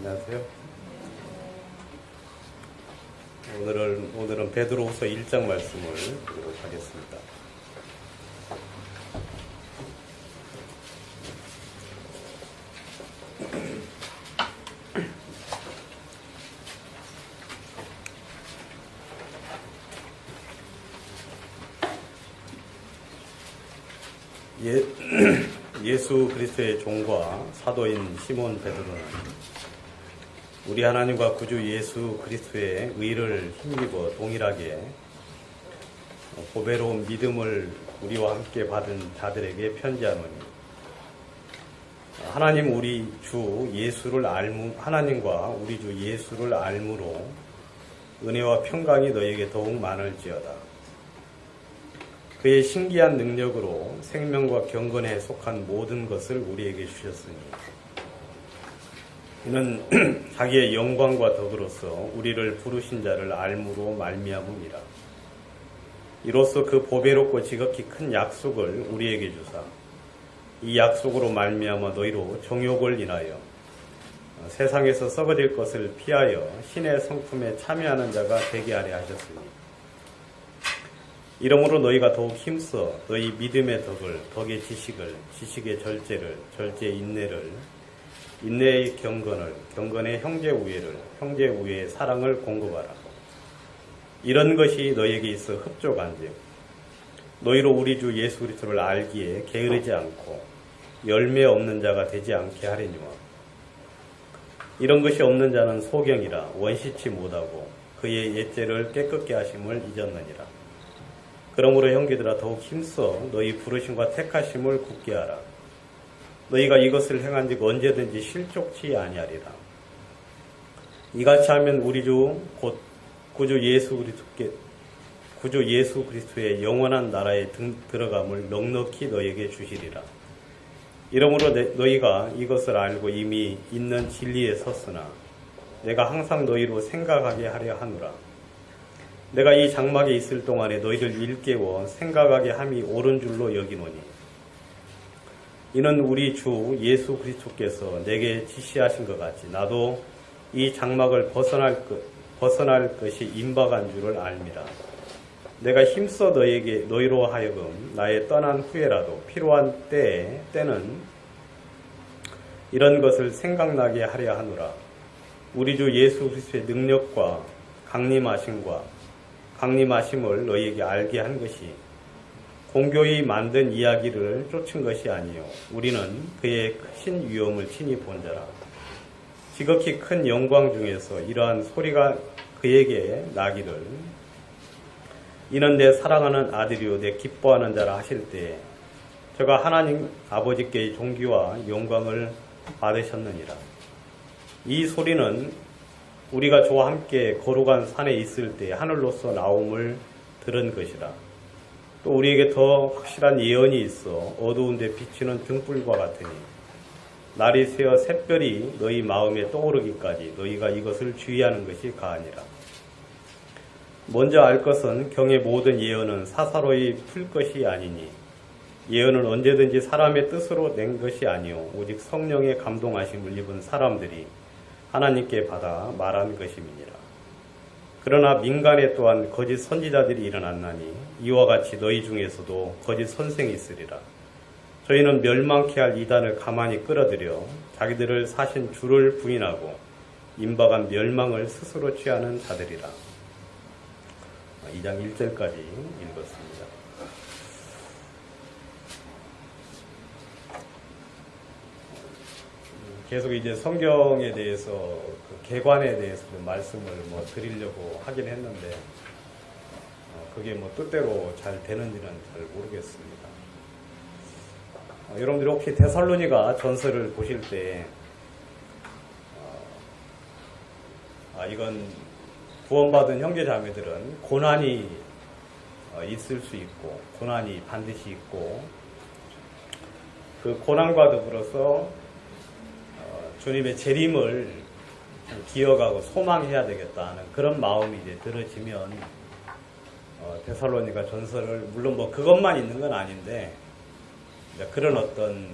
안녕하세요. 오늘은 베드로후서 1장 말씀을 보도록 하겠습니다. 예수 그리스도의 종과 사도인 시몬 베드로는 우리 하나님과 구주 예수 그리스도의 의를 힘입어 동일하게 보배로운 믿음을 우리와 함께 받은 자들에게 편지하노니, 하나님과 우리 주 예수를 알므로 은혜와 평강이 너희에게 더욱 많을지어다. 그의 신기한 능력으로 생명과 경건에 속한 모든 것을 우리에게 주셨으니 이는 자기의 영광과 덕으로서 우리를 부르신 자를 알므로 말미암음이라. 이로써 그 보배롭고 지극히 큰 약속을 우리에게 주사 이 약속으로 말미암아 너희로 정욕을 인하여 세상에서 썩어질 것을 피하여 신의 성품에 참여하는 자가 되게 하려 하셨으니, 이러므로 너희가 더욱 힘써 너희 믿음의 덕을, 덕의 지식을, 지식의 절제를, 절제의 인내를, 인내의 경건을, 경건의 형제 우애를, 형제 우애의 사랑을 공급하라. 이런 것이 너희에게 있어 흡족한즉 너희로 우리 주 예수 그리스도를 알기에 게으르지 않고 열매 없는 자가 되지 않게 하려니와. 이런 것이 없는 자는 소경이라 원시치 못하고 그의 옛죄를 깨끗게 하심을 잊었느니라. 그러므로 형제들아, 더욱 힘써 너희 부르심과 택하심을 굳게 하라. 너희가 이것을 행한즉 언제든지 실족치 아니하리라. 이같이 하면 우리 주 곧 구주 예수 그리스도의 영원한 나라에 들어감을 넉넉히 너희에게 주시리라. 이러므로 너희가 이것을 알고 이미 있는 진리에 섰으나 내가 항상 너희로 생각하게 하려 하노라. 내가 이 장막에 있을 동안에 너희를 일깨워 생각하게 함이 옳은 줄로 여기노니, 이는 우리 주 예수 그리스도께서 내게 지시하신 것 같이 나도 이 장막을 벗어날 것이 임박한 줄을 알미라. 내가 힘써 너희로 하여금 나의 떠난 후에라도 필요한 때는 이런 것을 생각나게 하려 하노라. 우리 주 예수 그리스도의 능력과 강림하심을 너희에게 알게 한 것이 공교히 만든 이야기를 쫓은 것이 아니요 우리는 그의 크신 위엄을 친히 본 자라. 지극히 큰 영광 중에서 이러한 소리가 그에게 나기를, 이는 내 사랑하는 아들이요 내 기뻐하는 자라 하실 때에 저가 하나님 아버지께의 존귀와 영광을 받으셨느니라. 이 소리는 우리가 저와 함께 거룩한 산에 있을 때 하늘로서 나옴을 들은 것이라. 또 우리에게 더 확실한 예언이 있어 어두운 데 비치는 등불과 같으니 날이 새어 샛별이 너희 마음에 떠오르기까지 너희가 이것을 주의하는 것이 가하니라. 먼저 알 것은 경의 모든 예언은 사사로이 풀 것이 아니니, 예언은 언제든지 사람의 뜻으로 낸 것이 아니요 오직 성령의 감동하심을 입은 사람들이 하나님께 받아 말한 것임이니라. 그러나 민간에 또한 거짓 선지자들이 일어났나니 이와 같이 너희 중에서도 거짓 선생이 있으리라. 저희는 멸망케 할 이단을 가만히 끌어들여 자기들을 사신 주를 부인하고 임박한 멸망을 스스로 취하는 자들이라. 2장 1절까지 읽었습니다. 계속 이제 성경에 대해서 그 개관에 대해서 좀 말씀을 드리려고 하긴 했는데 그게 뜻대로 잘 되는지는 잘 모르겠습니다. 여러분들이 혹시 데살로니가 전서를 보실 때 이건 구원받은 형제자매들은 고난이 있을 수 있고 고난이 반드시 있고 그 고난과 더불어서 주님의 재림을 기억하고 소망해야 되겠다는 그런 마음이 이제 들어지면 데살로니가 전서를 물론 그것만 있는 건 아닌데 그런 어떤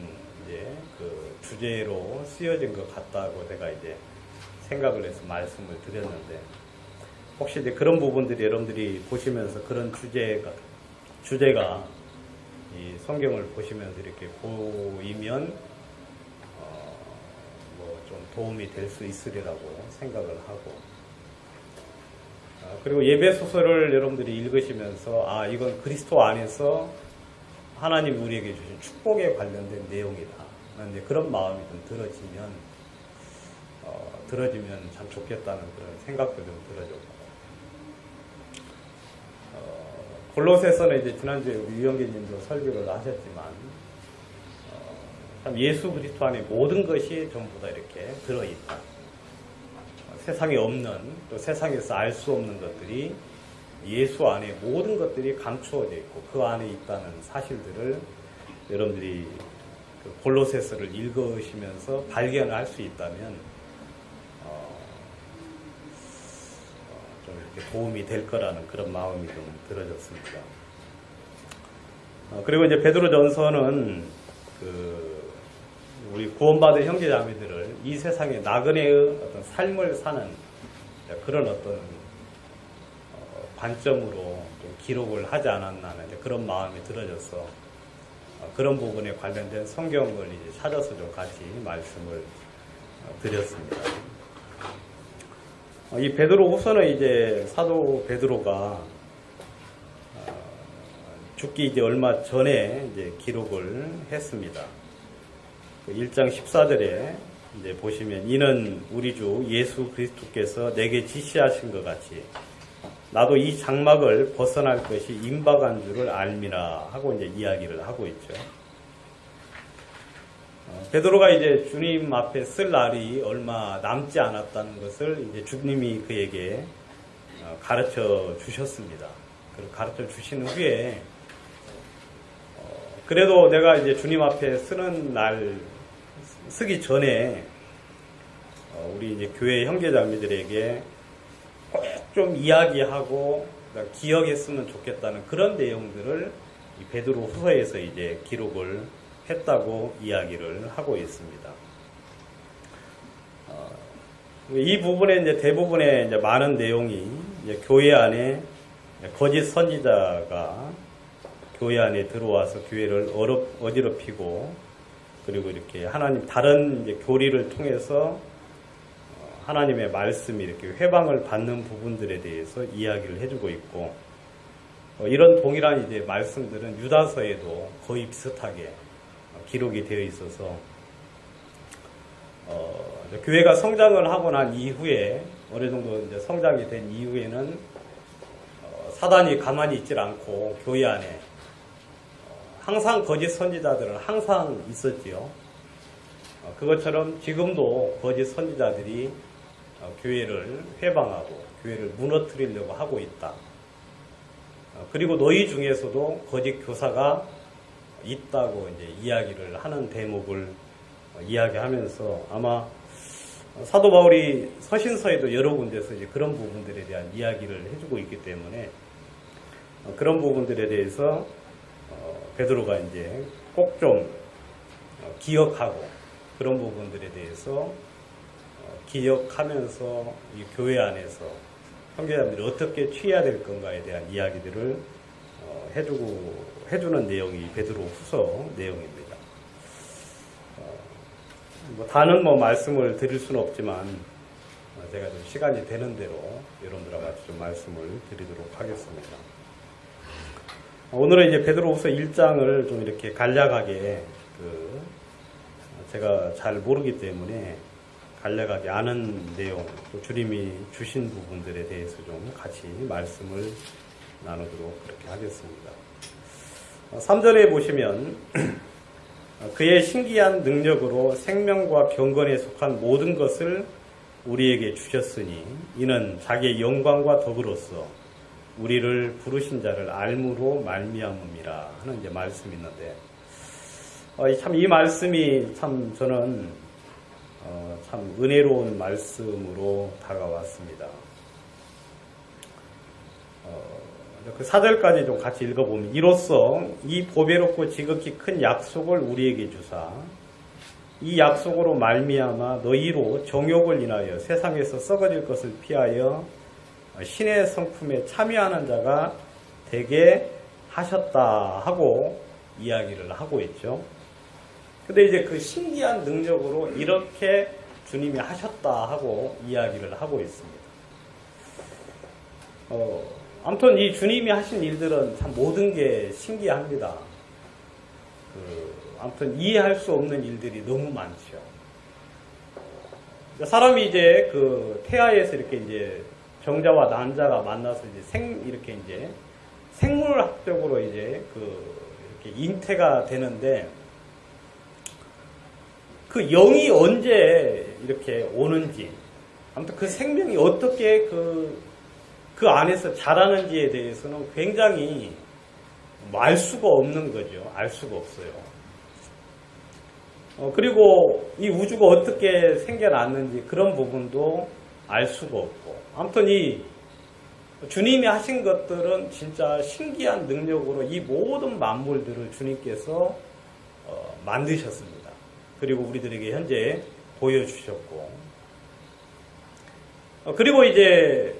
이제 그 주제로 쓰여진 것 같다고 제가 이제 생각을 해서 말씀을 드렸는데, 혹시 이제 그런 부분들이 여러분들이 보시면서 그런 주제가 이 성경을 보시면서 이렇게 보이면 뭐 좀 도움이 될 수 있으리라고 생각을 하고, 그리고 예배 소설을 여러분들이 읽으시면서 이건 그리스도 안에서 하나님 우리에게 주신 축복에 관련된 내용이다. 이제 그런 마음이 좀 들어지면 참 좋겠다는 그런 생각도 좀 들어졌고, 골로새서는 이제 지난주에 우리 유영기님도 설교를 하셨지만, 참 예수 그리스도 안에 모든 것이 전부 다 이렇게 들어있다. 세상에 없는, 또 세상에서 알 수 없는 것들이 예수 안에 모든 것들이 감추어져 있고 그 안에 있다는 사실들을 여러분들이 그 골로새서를 읽으시면서 발견할 수 있다면 좀 이렇게 도움이 될 거라는 그런 마음이 좀 들어졌습니다. 그리고 이제 베드로전서는 우리 구원받은 형제자매들을 이 세상의 나그네의 어떤 삶을 사는 그런 어떤 관점으로 좀 기록을 하지 않았나 하는 그런 마음이 들어져서 그런 부분에 관련된 성경을 이제 찾아서 좀 같이 말씀을 드렸습니다. 이 베드로후서는 이제 사도 베드로가 죽기 이제 얼마 전에 이제 기록을 했습니다. 1장 14절에 이제 보시면, 이는 우리 주 예수 그리스도께서 내게 지시하신 것 같이 나도 이 장막을 벗어날 것이 임박한 줄을 알미라 하고 이제 이야기를 하고 있죠. 베드로가 이제 주님 앞에 쓸 날이 얼마 남지 않았다는 것을 이제 주님이 그에게 가르쳐 주셨습니다. 그리고 가르쳐 주신 후에 그래도 내가 이제 주님 앞에 쓰기 전에 우리 이제 교회 형제자매들에게 꼭 좀 이야기하고 기억했으면 좋겠다는 그런 내용들을 이 베드로 후서에서 이제 기록을 했다고 이야기를 하고 있습니다. 이 부분에 이제 대부분의 이제 많은 내용이 이제 교회 안에 거짓 선지자가 교회 안에 들어와서 교회를 어지럽히고, 그리고 이렇게 하나님 다른 이제 교리를 통해서 하나님의 말씀이 이렇게 회방을 받는 부분들에 대해서 이야기를 해주고 있고, 이런 동일한 이제 말씀들은 유다서에도 거의 비슷하게 기록이 되어 있어서 교회가 성장을 하고 난 이후에 어느 정도 이제 성장이 된 이후에는 사단이 가만히 있질 않고 교회 안에 항상 거짓 선지자들은 항상 있었지요. 그것처럼 지금도 거짓 선지자들이 교회를 회방하고 교회를 무너뜨리려고 하고 있다. 그리고 너희 중에서도 거짓 교사가 있다고 이제 이야기를 하는 대목을 이야기하면서, 아마 사도 바울이 서신서에도 여러 군데서 이제 그런 부분들에 대한 이야기를 해주고 있기 때문에 그런 부분들에 대해서 베드로가 이제 꼭 좀 기억하고, 그런 부분들에 대해서 기억하면서 이 교회 안에서 형제자매들이 어떻게 취해야 될 건가에 대한 이야기들을 해주는 내용이 베드로 후서 내용입니다. 다는 말씀을 드릴 수는 없지만 제가 좀 시간이 되는 대로 여러분들과 같이 좀 말씀을 드리도록 하겠습니다. 오늘은 이제 베드로 후서 1장을 좀 이렇게 간략하게 제가 잘 모르기 때문에 간략하게 아는 내용, 또 주님이 주신 부분들에 대해서 좀 같이 말씀을 나누도록 그렇게 하겠습니다. 3절에 보시면 그의 신기한 능력으로 생명과 경건에 속한 모든 것을 우리에게 주셨으니 이는 자기의 영광과 덕으로서 우리를 부르신 자를 알므로 말미암음이라 하는 이제 말씀이 있는데, 참 이 말씀이 참 저는 참 은혜로운 말씀으로 다가왔습니다. 그 4절까지 좀 같이 읽어보면, 이로써 이 보배롭고 지극히 큰 약속을 우리에게 주사 이 약속으로 말미암아 너희로 정욕을 인하여 세상에서 썩어질 것을 피하여 신의 성품에 참여하는 자가 되게 하셨다 하고 이야기를 하고 있죠. 근데 이제 그 신기한 능력으로 이렇게 주님이 하셨다 하고 이야기를 하고 있습니다. 아무튼 이 주님이 하신 일들은 참 모든 게 신기합니다. 아무튼 이해할 수 없는 일들이 너무 많죠. 사람이 이제 그 태아에서 이렇게 이제 정자와 난자가 만나서 이제 이렇게 이제 생물학적으로 이제 이렇게 잉태가 되는데 그 영이 언제 이렇게 오는지, 아무튼 그 생명이 어떻게 그 안에서 자라는지에 대해서는 굉장히 알 수가 없는 거죠. 알 수가 없어요. 그리고 이 우주가 어떻게 생겨났는지 그런 부분도 알 수가 없고, 아무튼 이 주님이 하신 것들은 진짜 신기한 능력으로 이 모든 만물들을 주님께서 만드셨습니다. 그리고 우리들에게 현재 보여주셨고, 그리고 이제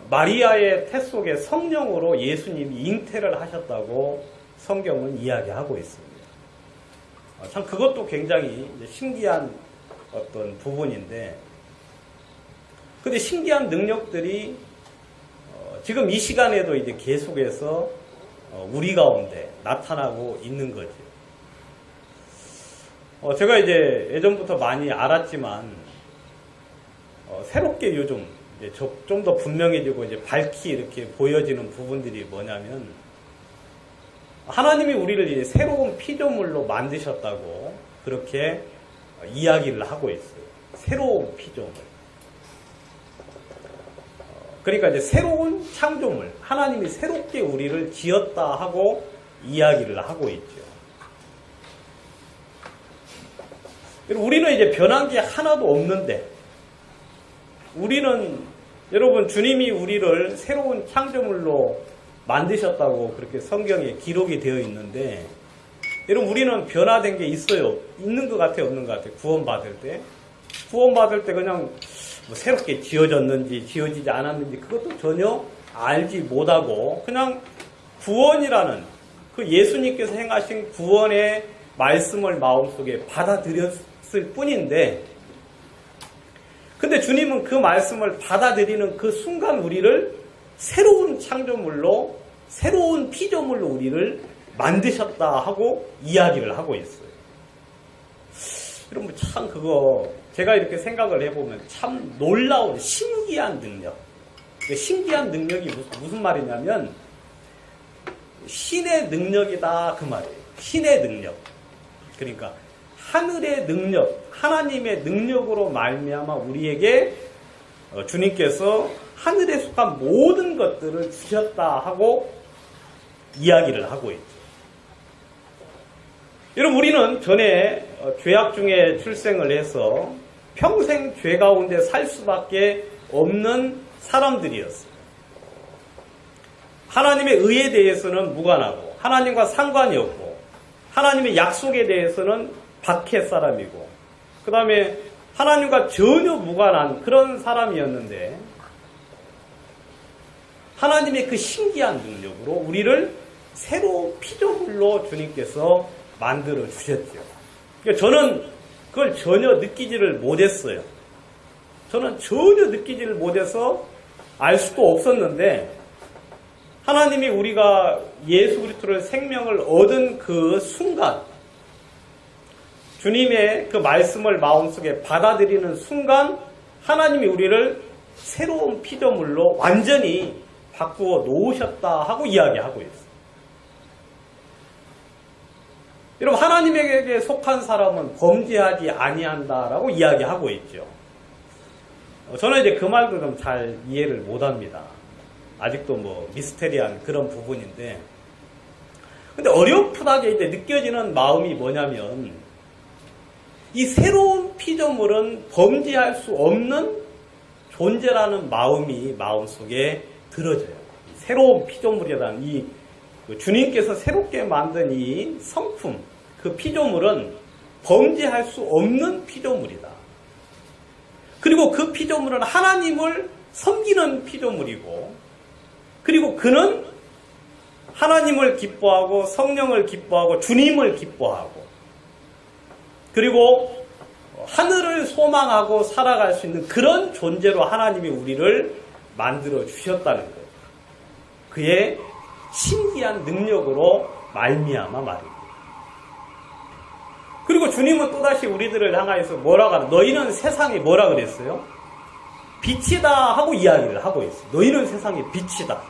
마리아의 태 속에 성령으로 예수님이 잉태를 하셨다고 성경은 이야기하고 있습니다. 참 그것도 굉장히 신기한 어떤 부분인데, 근데 신기한 능력들이 지금 이 시간에도 이제 계속해서 우리 가운데 나타나고 있는 거죠. 제가 이제 예전부터 많이 알았지만 새롭게 요즘 좀 더 분명해지고 이제 밝히 이렇게 보여지는 부분들이 뭐냐면, 하나님이 우리를 이제 새로운 피조물로 만드셨다고 그렇게 이야기를 하고 있어요. 새로운 피조물. 그러니까 이제 새로운 창조물, 하나님이 새롭게 우리를 지었다 하고 이야기를 하고 있죠. 우리는 이제 변한 게 하나도 없는데, 우리는 여러분 주님이 우리를 새로운 창조물로 만드셨다고 그렇게 성경에 기록이 되어 있는데, 여러분 우리는 변화된 게 있어요? 있는 것 같아요? 없는 것 같아요? 구원받을 때 그냥 뭐 새롭게 지어졌는지 지어지지 않았는지 그것도 전혀 알지 못하고 그냥 구원이라는 그 예수님께서 행하신 구원의 말씀을 마음속에 받아들였을 뿐인데, 근데 주님은 그 말씀을 받아들이는 그 순간 우리를 새로운 창조물로, 새로운 피조물로 우리를 만드셨다 하고 이야기를 하고 있어요. 여러분 참 그거 제가 이렇게 생각을 해보면 참 놀라운 신기한 능력. 신기한 능력이 무슨 말이냐면 신의 능력이다 그 말이에요. 신의 능력. 그러니까 하늘의 능력, 하나님의 능력으로 말미암아 우리에게 주님께서 하늘에 속한 모든 것들을 주셨다 하고 이야기를 하고 있죠. 여러분 우리는 전에 죄악 중에 출생을 해서 평생 죄 가운데 살 수밖에 없는 사람들이었어요. 하나님의 의에 대해서는 무관하고 하나님과 상관이 없고 하나님의 약속에 대해서는 밖의 사람이고 그 다음에 하나님과 전혀 무관한 그런 사람이었는데, 하나님의 그 신기한 능력으로 우리를 새로운 피조물로 주님께서 만들어 주셨죠. 그러니까 저는 그걸 전혀 느끼지를 못했어요. 저는 전혀 느끼지를 못해서 알 수도 없었는데, 하나님이 우리가 예수 그리스도의 생명을 얻은 그 순간, 주님의 그 말씀을 마음속에 받아들이는 순간 하나님이 우리를 새로운 피조물로 완전히 바꾸어 놓으셨다 하고 이야기하고 있어요. 여러분 하나님에게 속한 사람은 범죄하지 아니한다라고 이야기하고 있죠. 저는 이제 그 말도 좀 잘 이해를 못합니다. 아직도 뭐 미스테리한 그런 부분인데, 근데 어렴풋하게 이제 느껴지는 마음이 뭐냐면, 이 새로운 피조물은 범죄할 수 없는 존재라는 마음이 마음속에 들어져요. 새로운 피조물이라는 주님께서 새롭게 만든 이 성품, 그 피조물은 범죄할 수 없는 피조물이다. 그리고 그 피조물은 하나님을 섬기는 피조물이고, 그리고 그는 하나님을 기뻐하고 성령을 기뻐하고 주님을 기뻐하고, 그리고 하늘을 소망하고 살아갈 수 있는 그런 존재로 하나님이 우리를 만들어 주셨다는 거예요. 그의 신기한 능력으로 말미암아 말입니다. 그리고 주님은 또다시 우리들을 향하여서 뭐라고 하나, 너희는 세상에 뭐라 그랬어요? 빛이다 하고 이야기를 하고 있어요. 너희는 세상에 빛이다.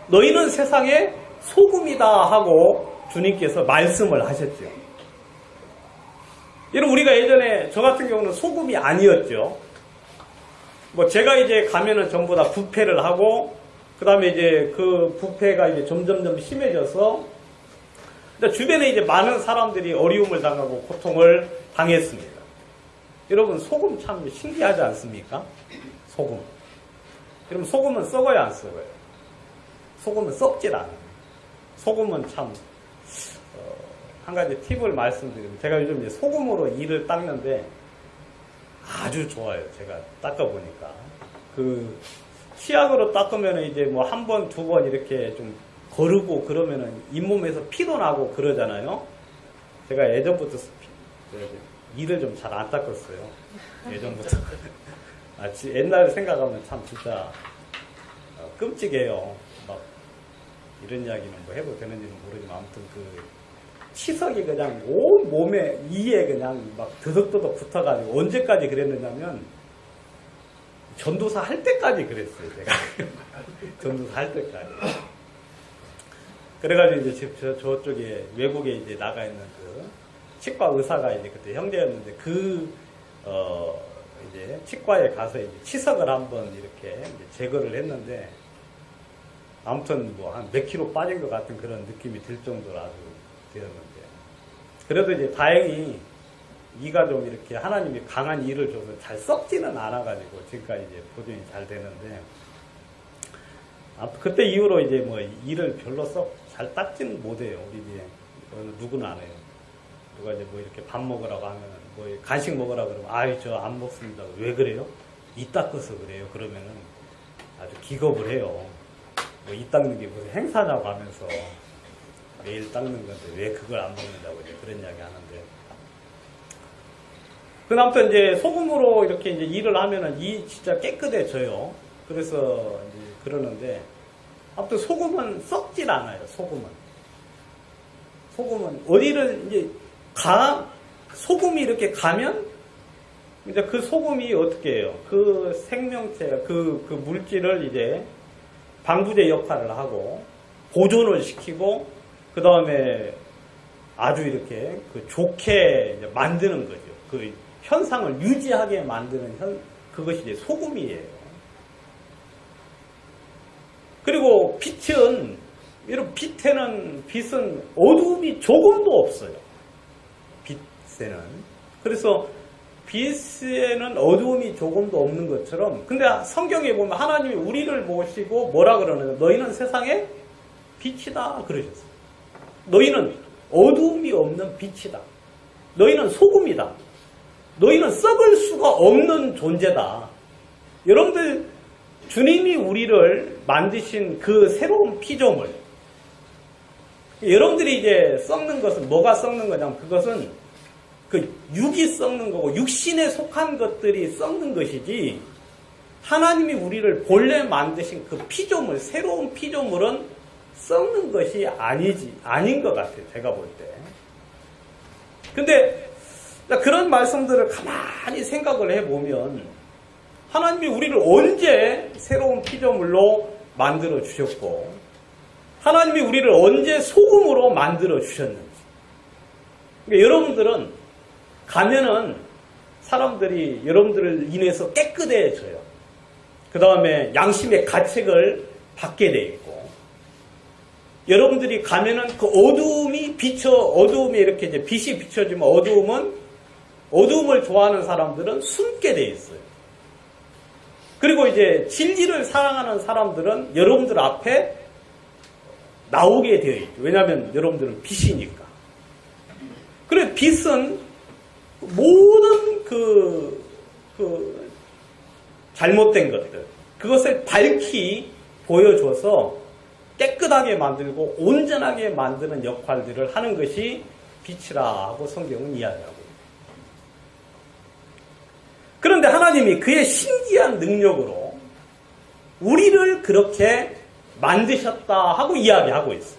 너희는 세상에 소금이다 하고 주님께서 말씀을 하셨죠. 여러분, 우리가 예전에 저 같은 경우는 소금이 아니었죠. 뭐 제가 이제 가면은 전부 다 부패를 하고, 그 다음에 이제 그 부패가 이제 점점점 심해져서, 주변에 이제 많은 사람들이 어려움을 당하고 고통을 당했습니다. 여러분, 소금 참 신기하지 않습니까? 소금. 여러분, 소금은 썩어야 안 썩어요? 소금은 썩질 않아요. 소금은 참, 한 가지 팁을 말씀드리면, 제가 요즘 이제 소금으로 이를 닦는데 아주 좋아요. 제가 닦아보니까. 치약으로 닦으면 이제 뭐 한 번, 두 번 이렇게 좀 거르고 그러면은 잇몸에서 피도 나고 그러잖아요. 제가 예전부터 이를 좀 잘 안 닦았어요. 예전부터. 옛날 생각하면 참 진짜 끔찍해요. 막 이런 이야기는 뭐 해도 되는지는 모르지만, 아무튼 치석이 그냥 온 몸에, 이에 그냥 막 드덕드덕 붙어가지고, 언제까지 그랬느냐면 전도사 할 때까지 그랬어요, 제가. 전도사 할 때까지. 그래가지고 이제 저쪽에 외국에 이제 나가 있는 치과 의사가 이제 그때 형제였는데, 이제 치과에 가서 이제 치석을 한번 이렇게 이제 제거를 했는데, 아무튼 뭐 한 몇 킬로 빠진 것 같은 그런 느낌이 들 정도로 아주 되었는데, 그래도 이제 다행히 이가 좀 이렇게 하나님이 강한 이를 줘서 잘 썩지는 않아가지고 지금까지 이제 보존이 잘 되는데, 그때 이후로 이제 뭐 이를 별로 잘 닦지는 못해요. 우리 집에 누구는 안 해요. 누가 이제 뭐 이렇게 밥 먹으라고 하면, 뭐 간식 먹으라고 그러면, 아이 저 안 먹습니다. 왜 그래요? 이 닦아서 그래요. 그러면은 아주 기겁을 해요. 뭐 이 닦는 게 무슨 행사냐고 하면서 매일 닦는 건데 왜 그걸 안 먹는다고 이제 그런 이야기 하는데, 아무튼 이제 소금으로 이렇게 이제 일을 하면은 이 진짜 깨끗해져요. 그래서 이제 그러는데, 아무튼 소금은 썩질 않아요. 소금은 어디를 이제 소금이 이렇게 가면 이제 그 소금이 어떻게 해요? 그 생명체, 그 물질을 이제 방부제 역할을 하고 보존을 시키고, 그 다음에 아주 이렇게 좋게 이제 만드는 거죠. 그 현상을 유지하게 만드는 그것이 이제 소금이에요. 그리고 빛은, 여러분, 빛은 어두움이 조금도 없어요. 빛에는. 그래서 빛에는 어두움이 조금도 없는 것처럼, 근데 성경에 보면 하나님이 우리를 모시고 뭐라 그러느냐, 너희는 세상에 빛이다 그러셨어요. 너희는 어두움이 없는 빛이다. 너희는 소금이다. 너희는 썩을 수가 없는 존재다. 여러분들, 주님이 우리를 만드신 그 새로운 피조물, 여러분들이 이제 썩는 것은, 뭐가 썩는 거냐면, 그것은 육이 썩는 거고 육신에 속한 것들이 썩는 것이지, 하나님이 우리를 본래 만드신 그 피조물, 새로운 피조물은 썩는 것이 아닌 것 같아요. 제가 볼 때. 근데 그런 말씀들을 가만히 생각을 해보면, 하나님이 우리를 언제 새로운 피조물로 만들어 주셨고, 하나님이 우리를 언제 소금으로 만들어 주셨는지. 그러니까 여러분들은 가면은 사람들이 여러분들을 인해서 깨끗해져요. 그 다음에 양심의 가책을 받게 돼 있고, 여러분들이 가면은 그 어두움에 이렇게 이제 빛이 비춰지면 어두움을 좋아하는 사람들은 숨게 돼 있어요. 그리고 이제 진리를 사랑하는 사람들은 여러분들 앞에 나오게 되어 있죠. 왜냐하면 여러분들은 빛이니까. 그래, 빛은 모든 잘못된 것들, 그것을 밝히 보여줘서 깨끗하게 만들고 온전하게 만드는 역할들을 하는 것이 빛이라 하고 성경은 이야기하고 있습니다. 그런데 하나님이 그의 신기한 능력으로 우리를 그렇게 만드셨다 하고 이야기하고 있어요.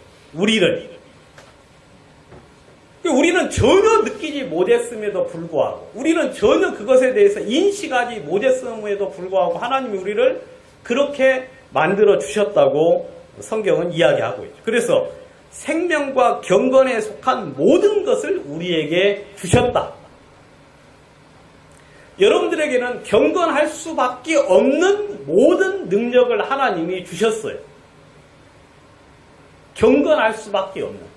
우리는 전혀 느끼지 못했음에도 불구하고, 우리는 전혀 그것에 대해서 인식하지 못했음에도 불구하고 하나님이 우리를 그렇게 만들어 주셨다고 성경은 이야기하고 있죠. 그래서 생명과 경건에 속한 모든 것을 우리에게 주셨다. 여러분들에게는 경건할 수밖에 없는 모든 능력을 하나님이 주셨어요. 경건할 수밖에 없는.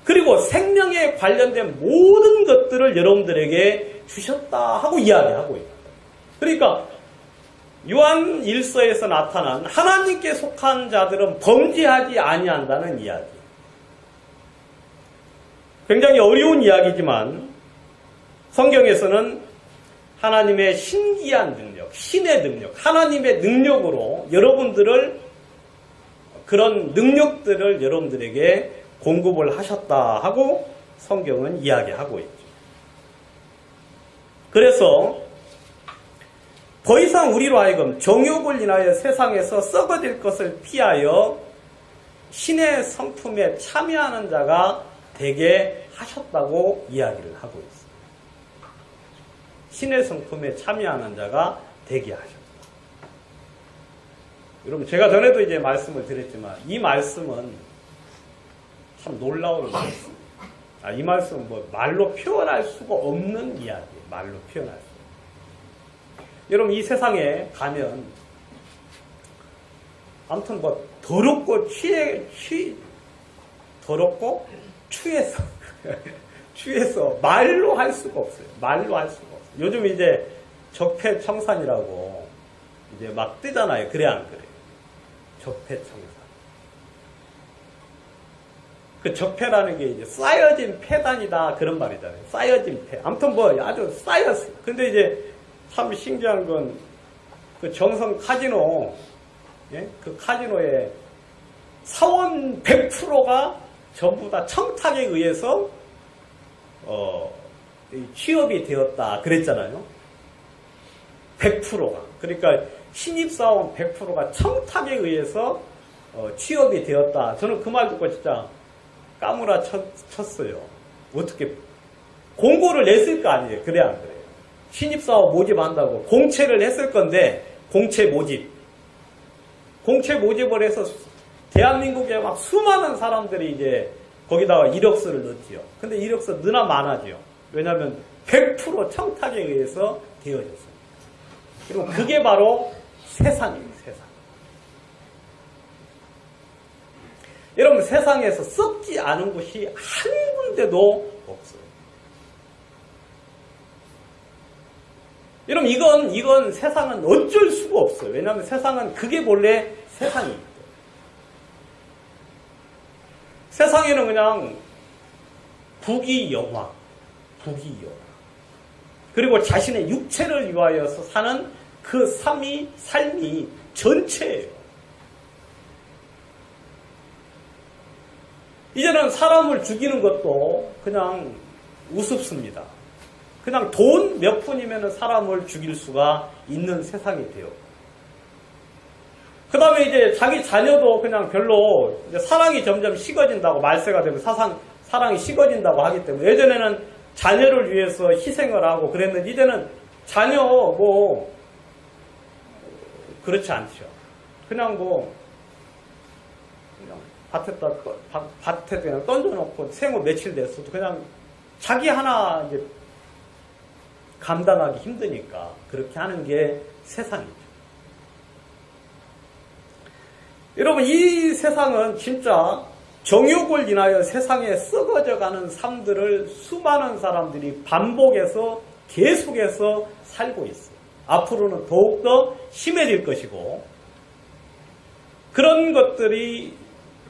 그리고 생명에 관련된 모든 것들을 여러분들에게 주셨다 하고 이야기하고 있다. 그러니까 요한 1서에서 나타난 하나님께 속한 자들은 범죄하지 아니한다는 이야기. 굉장히 어려운 이야기지만 성경에서는 하나님의 신기한 능력, 신의 능력, 하나님의 능력으로 여러분들을, 그런 능력들을 여러분들에게 공급을 하셨다 하고 성경은 이야기하고 있죠. 그래서 더 이상 우리로 하여금 정욕을 인하여 세상에서 썩어질 것을 피하여 신의 성품에 참여하는 자가 되게 하셨다고 이야기를 하고 있습니다. 신의 성품에 참여하는 자가 되게 하셨다. 여러분, 제가 전에도 이제 말씀을 드렸지만 이 말씀은 참 놀라운 말씀입니다. 이 말씀은 말로 표현할 수가 없는 이야기예요. 말로 표현할 수. 여러분, 이 세상에 가면 아무튼 더럽고 더럽고 취해서 말로 할 수가 없어요. 말로 할 수가 없어요. 요즘 이제 적폐청산이라고 이제 막 뜨잖아요. 그래 안 그래요? 적폐청산. 그 적폐라는 게 이제 쌓여진 폐단이다 그런 말이잖아요. 쌓여진 폐. 아무튼 아주 쌓였어요. 근데 이제 참 신기한 건 그 정성 카지노, 예? 그 카지노에 사원 100%가 전부 다 청탁에 의해서 취업이 되었다 그랬잖아요. 100%가. 그러니까 신입사원 100%가 청탁에 의해서 취업이 되었다. 저는 그 말 듣고 진짜 까무라 쳤어요. 어떻게 공고를 냈을 거 아니에요. 그래 안 그래요? 신입사원 모집한다고 공채를 했을 건데, 공채 모집을 해서 대한민국에 막 수많은 사람들이 이제 거기다가 이력서를 넣지요. 근데 이력서 너나 많아지요. 왜냐하면 100% 청탁에 의해서 되어졌어요. 그리고 그게 바로 세상이에요. 세상. 여러분, 세상에서 썩지 않은 곳이 한 군데도 없어요. 여러분, 이건 세상은 어쩔 수가 없어요. 왜냐하면 세상은 그게 본래 세상입니다. 세상에는 그냥 부귀영화, 그리고 자신의 육체를 위하여서 사는 그 삶이 전체예요. 이제는 사람을 죽이는 것도 그냥 우습습니다. 그냥 돈 몇 푼이면 사람을 죽일 수가 있는 세상이 돼요. 그 다음에 이제 자기 자녀도 그냥 별로 이제 사랑이 점점 식어진다고, 말세가 되면 사랑이 식어진다고 하기 때문에 예전에는 자녀를 위해서 희생을 하고 그랬는데 이제는 자녀 그렇지 않죠. 그냥 밭에 그냥 던져놓고 생후 며칠 됐어도 그냥 자기 하나 이제 감당하기 힘드니까 그렇게 하는 게 세상이죠. 여러분, 이 세상은 진짜 정욕을 인하여 세상에 썩어져가는 삶들을 수많은 사람들이 반복해서 계속해서 살고 있어요. 앞으로는 더욱더 심해질 것이고, 그런 것들이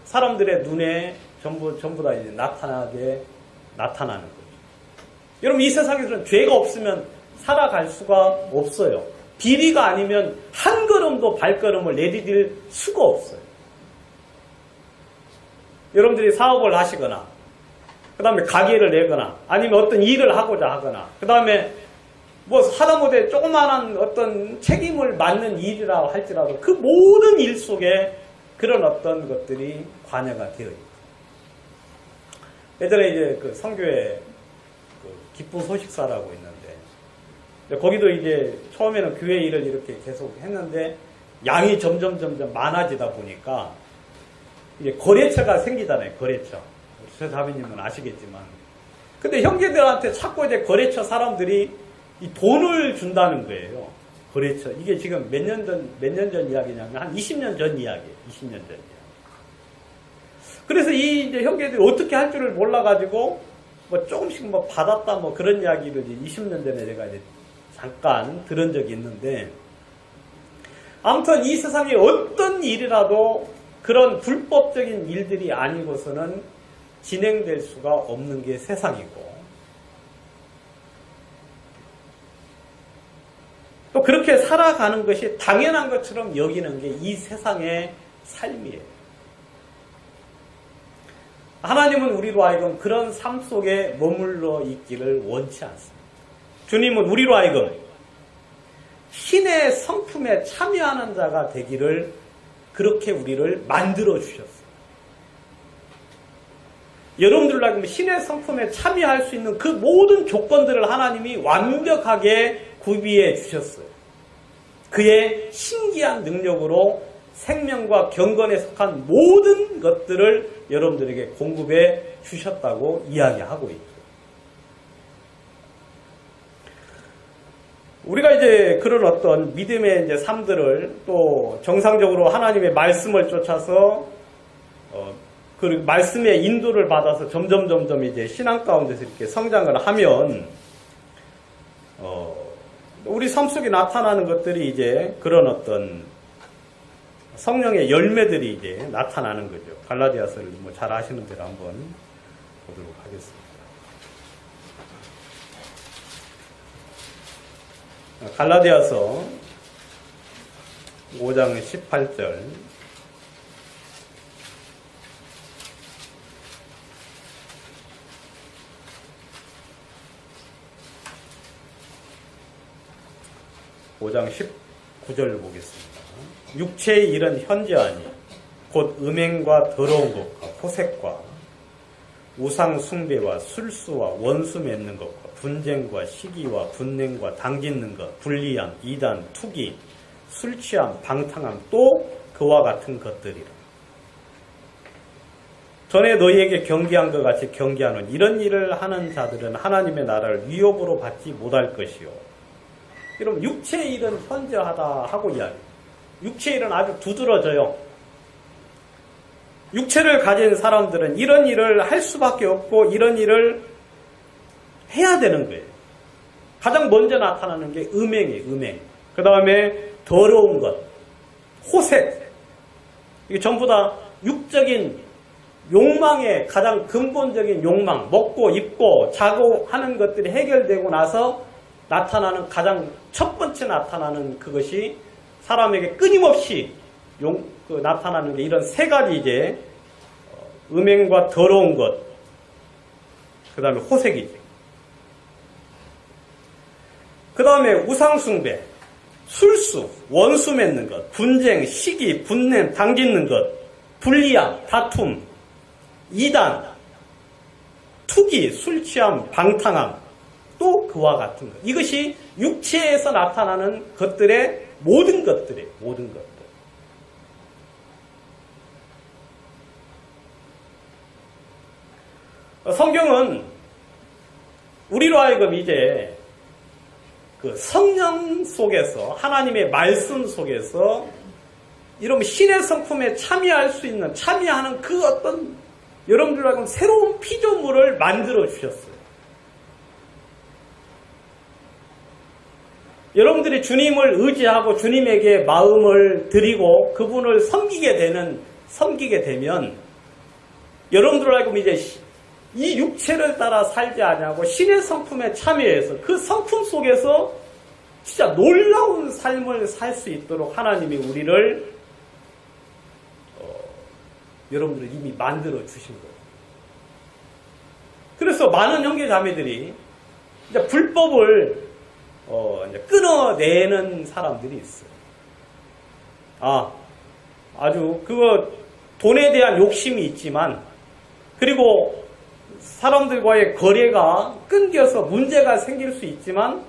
사람들의 눈에 전부 다 이제 나타나는 거죠. 여러분, 이 세상에서는 죄가 없으면 살아갈 수가 없어요. 비리가 아니면 한 걸음도 발걸음을 내디딜 수가 없어요. 여러분들이 사업을 하시거나, 그 다음에 가게를 내거나, 아니면 어떤 일을 하고자 하거나, 그 다음에 뭐 하다못해 조그마한 어떤 책임을 맡는 일이라 할지라도 그 모든 일 속에 그런 어떤 것들이 관여가 되어 있고. 예전에 이제 그 성교회 그 기쁜 소식사라고 있는데, 거기도 이제 처음에는 교회 일을 이렇게 계속 했는데 양이 점점 많아지다 보니까 이제 거래처가 생기잖아요. 거래처. 최사비님은 아시겠지만. 근데 형제들한테 자꾸 이제 거래처 사람들이 이 돈을 준다는 거예요. 거래처. 이게 지금 몇 년 전 이야기냐면 한 20년 전 이야기예요. 20년 전 이야기. 그래서 이 이제 형제들이 어떻게 할 줄을 몰라가지고 뭐 조금씩 뭐 받았다 뭐 그런 이야기를 이제 20년 전에 제가 이제 잠깐 들은 적이 있는데, 아무튼 이 세상에 어떤 일이라도 그런 불법적인 일들이 아니고서는 진행될 수가 없는 게 세상이고, 또 그렇게 살아가는 것이 당연한 것처럼 여기는 게 이 세상의 삶이에요. 하나님은 우리로 하여금 그런 삶 속에 머물러 있기를 원치 않습니다. 주님은 우리로 하여금 신의 성품에 참여하는 자가 되기를 그렇게 우리를 만들어 주셨어요. 여러분들로 하여금 신의 성품에 참여할 수 있는 그 모든 조건들을 하나님이 완벽하게 구비해 주셨어요. 그의 신기한 능력으로 생명과 경건에 속한 모든 것들을 여러분들에게 공급해 주셨다고 이야기하고 있죠. 우리가 이제 그런 어떤 믿음의 이제 삶들을 또 정상적으로 하나님의 말씀을 쫓아서 그 말씀의 인도를 받아서 점점 이제 신앙 가운데서 이렇게 성장을 하면 우리 삶 속에 나타나는 것들이 이제 그런 어떤 성령의 열매들이 이제 나타나는 거죠. 갈라디아서를 뭐 잘 아시는 대로 한번 보도록 하겠습니다. 갈라디아서 5장 18절. (5장 19절) 보겠습니다. 육체의 일은 현저하니 곧 음행과 더러운 것과 호색과 우상 숭배와 술수와 원수 맺는 것과 분쟁과 시기와 분냉과 당짓는 것, 불리함, 이단, 투기, 술 취함, 방탕함, 또 그와 같은 것들이라. 전에 너희에게 경계한 것 같이 경계하는 이런 일을 하는 자들은 하나님의 나라를 위협으로 받지 못할 것이요. 여러분, 육체의 일은 현저하다 하고 이야기해요. 육체의 일은 아주 두드러져요. 육체를 가진 사람들은 이런 일을 할 수밖에 없고 이런 일을 해야 되는 거예요. 가장 먼저 나타나는 게 음행이에요. 음행. 그 다음에 더러운 것, 호색. 이게 전부 다 육적인 욕망의 가장 근본적인 욕망, 먹고 입고 자고 하는 것들이 해결되고 나서 나타나는 가장 첫 번째 나타나는 그것이 사람에게 끊임없이 나타나는 게 이런 세 가지 이제 음행과 더러운 것, 그 다음에 호색이지. 그 다음에 우상숭배, 술수, 원수 맺는 것, 분쟁, 시기, 분냄, 당짓는 것, 불리함, 다툼, 이단, 투기, 술취함, 방탕함, 또 그와 같은 것. 이것이 육체에서 나타나는 것들의 모든 것들이에요. 모든 것들. 성경은 우리로 하여금 이제 그 성령 속에서 하나님의 말씀 속에서 이런 신의 성품에 참여하는 그 어떤 여러분들로 하여금 새로운 피조물을 만들어 주셨어요. 여러분들이 주님을 의지하고 주님에게 마음을 드리고 그분을 섬기게 되면 여러분들로 하여금 이제 이 육체를 따라 살지 아니하고 신의 성품에 참여해서 그 성품 속에서 진짜 놀라운 삶을 살 수 있도록 하나님이 우리를 여러분들 이미 만들어 주신 거예요. 그래서 많은 형제 자매들이 이제 불법을 이제 끊어내는 사람들이 있어요. 아주 그거 돈에 대한 욕심이 있지만, 그리고 사람들과의 거래가 끊겨서 문제가 생길 수 있지만,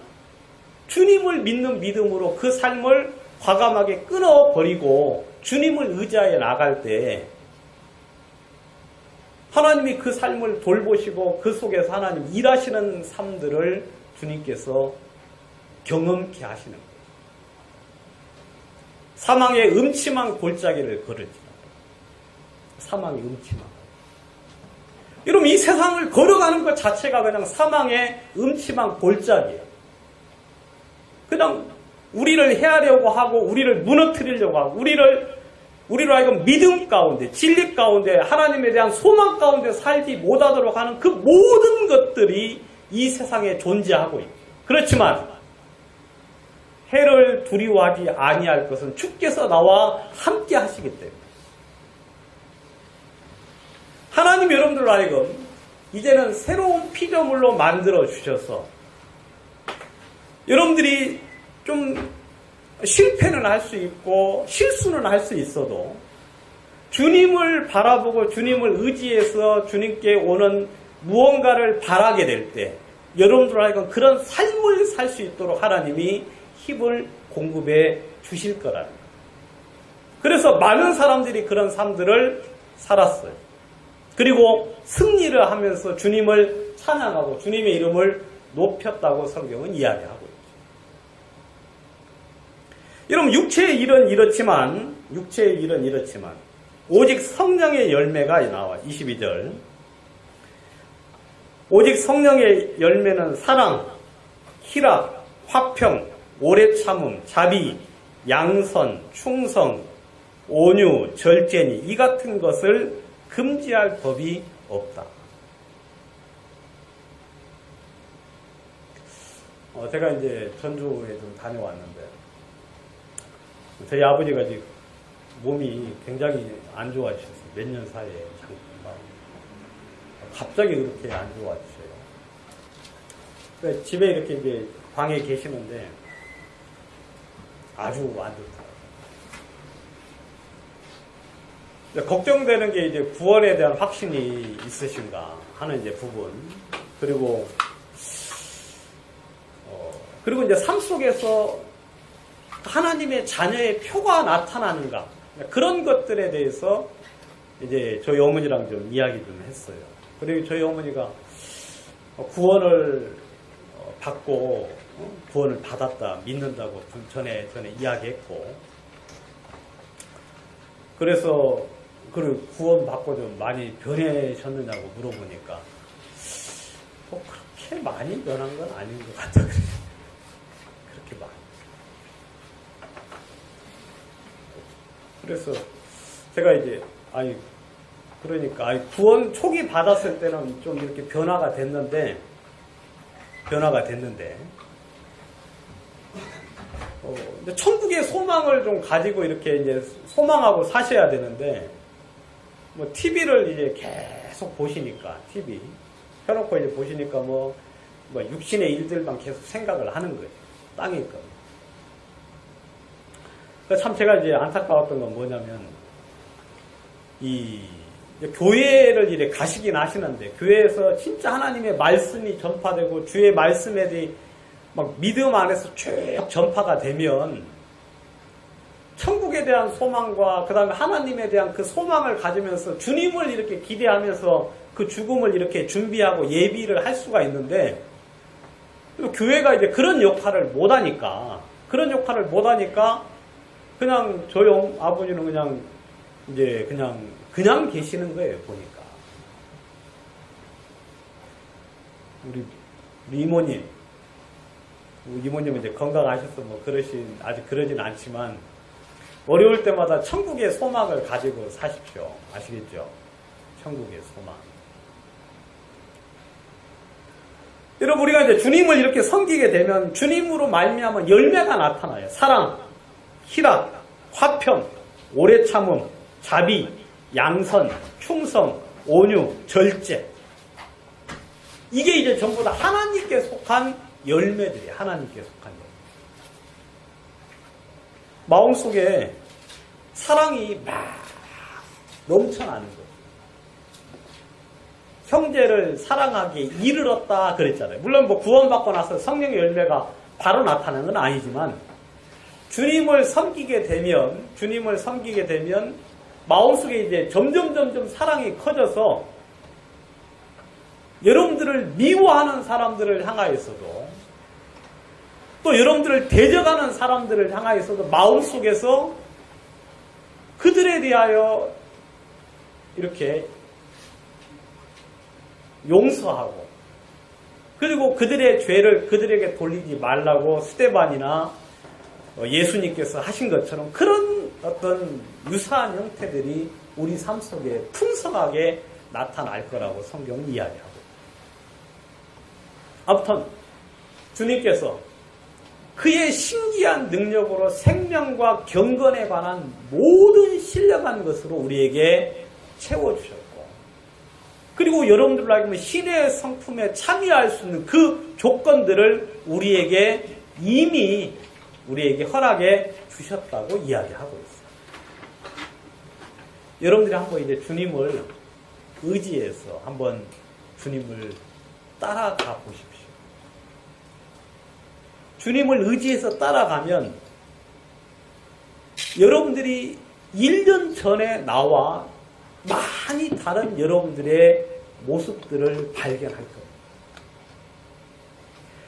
주님을 믿는 믿음으로 그 삶을 과감하게 끊어버리고 주님을 의지하여 나갈 때 하나님이 그 삶을 돌보시고 그 속에서 하나님 일하시는 삶들을 주님께서 경험케 하시는 거예요. 사망의 음침한 골짜기를 걸을지라도. 사망의 음침한. 여러분, 이 세상을 걸어가는 것 자체가 그냥 사망의 음침한 골짜기예요. 그냥 우리를 헤아려고 하고 우리를 무너뜨리려고 하고 우리로 하여금 믿음 가운데, 진리 가운데, 하나님에 대한 소망 가운데 살지 못하도록 하는 그 모든 것들이 이 세상에 존재하고 있죠. 그렇지만 해를 두려워하지 아니할 것은 주께서 나와 함께 하시기 때문에. 하나님 여러분들로 하여금 이제는 새로운 피조물로 만들어 주셔서 여러분들이 좀 실패는 할 수 있고 실수는 할 수 있어도 주님을 바라보고 주님을 의지해서 주님께 오는 무언가를 바라게 될 때 여러분들 하여금 그런 삶을 살 수 있도록 하나님이 힘을 공급해 주실 거라는 거예요. 그래서 많은 사람들이 그런 삶들을 살았어요. 그리고 승리를 하면서 주님을 찬양하고 주님의 이름을 높였다고 성경은 이야기하고 있죠. 여러분, 육체의 일은 이렇지만 오직 성령의 열매가 나와. 22절. 오직 성령의 열매는 사랑, 희락, 화평, 오래 참음, 자비, 양선, 충성, 온유, 절제니 이 같은 것을 금지할 법이 없다. 제가 이제 전주에 좀 다녀왔는데 저희 아버지가 지금 몸이 굉장히 안 좋아지셨어요. 몇 년 사이에 갑자기 그렇게 안 좋아지셔요. 그러니까 집에 이렇게 이제 방에 계시는데 아주 안 좋다. 걱정되는 게 이제 구원에 대한 확신이 있으신가 하는 이제 부분. 그리고 이제 삶 속에서 하나님의 자녀의 표가 나타나는가. 그런 것들에 대해서 이제 저희 어머니랑 좀 이야기 좀 했어요. 그리고 저희 어머니가 구원을 받고 구원을 받았다, 믿는다고 좀 전에 이야기했고, 그래서 그리고 구원 받고 좀 많이 변해졌느냐고 물어보니까 그렇게 많이 변한 건 아닌 것 같다. 그렇게 많이. 그래서 제가 이제 그러니까 구원 초기 받았을 때는 좀 이렇게 변화가 됐는데 근데 천국의 소망을 좀 가지고 이렇게 이제 소망하고 사셔야 되는데, 뭐 TV를 이제 계속 보시니까, TV 켜놓고 이제 보시니까 뭐 육신의 일들만 계속 생각을 하는 거예요. 땅에 있거든요. 참 제가 이제 안타까웠던 건 뭐냐면, 교회를 이제 가시긴 하시는데, 교회에서 진짜 하나님의 말씀이 전파되고, 주의 말씀에 대해 막 믿음 안에서 쭉 전파가 되면, 천국에 대한 소망과, 그 다음에 하나님에 대한 그 소망을 가지면서 주님을 이렇게 기대하면서 그 죽음을 이렇게 준비하고 예비를 할 수가 있는데, 교회가 이제 그런 역할을 못하니까, 그냥 저희 아버지는 그냥 계시는 거예요, 보니까. 우리 이모님은 이제 건강하셔서 아직 그러진 않지만, 어려울 때마다 천국의 소망을 가지고 사십시오. 아시겠죠? 천국의 소망. 여러분, 우리가 이제 주님을 이렇게 섬기게 되면 주님으로 말미암아 열매가 나타나요. 사랑, 희락, 화평, 오래 참음, 자비, 양선, 충성, 온유, 절제. 이게 이제 전부 다 하나님께 속한 열매들이에요. 하나님께 속한 열매. 마음속에 사랑이 막 넘쳐나는 거예요. 형제를 사랑하기에 이르렀다 그랬잖아요. 물론 뭐 구원받고 나서 성령의 열매가 바로 나타나는 건 아니지만 주님을 섬기게 되면 마음속에 이제 점점 사랑이 커져서 여러분들을 미워하는 사람들을 향하여서도 또 여러분들을 대적하는 사람들을 향하여서도 마음속에서 그들에 대하여 이렇게 용서하고 그리고 그들의 죄를 그들에게 돌리지 말라고 스데반이나 예수님께서 하신 것처럼 그런 어떤 유사한 형태들이 우리 삶 속에 풍성하게 나타날 거라고 성경은 이야기하고 아무튼 주님께서 그의 신기한 능력으로 생명과 경건에 관한 모든 신령한 것으로 우리에게 채워주셨고 그리고 여러분들로 하여금 신의 성품에 참여할 수 있는 그 조건들을 이미 우리에게 허락해 주셨다고 이야기하고 있어요. 여러분들이 한번 이제 주님을 의지해서 한번 주님을 따라가 보십시오. 주님을 의지해서 따라가면 여러분들이 1년 전에 나와 많이 다른 여러분들의 모습들을 발견할 겁니다.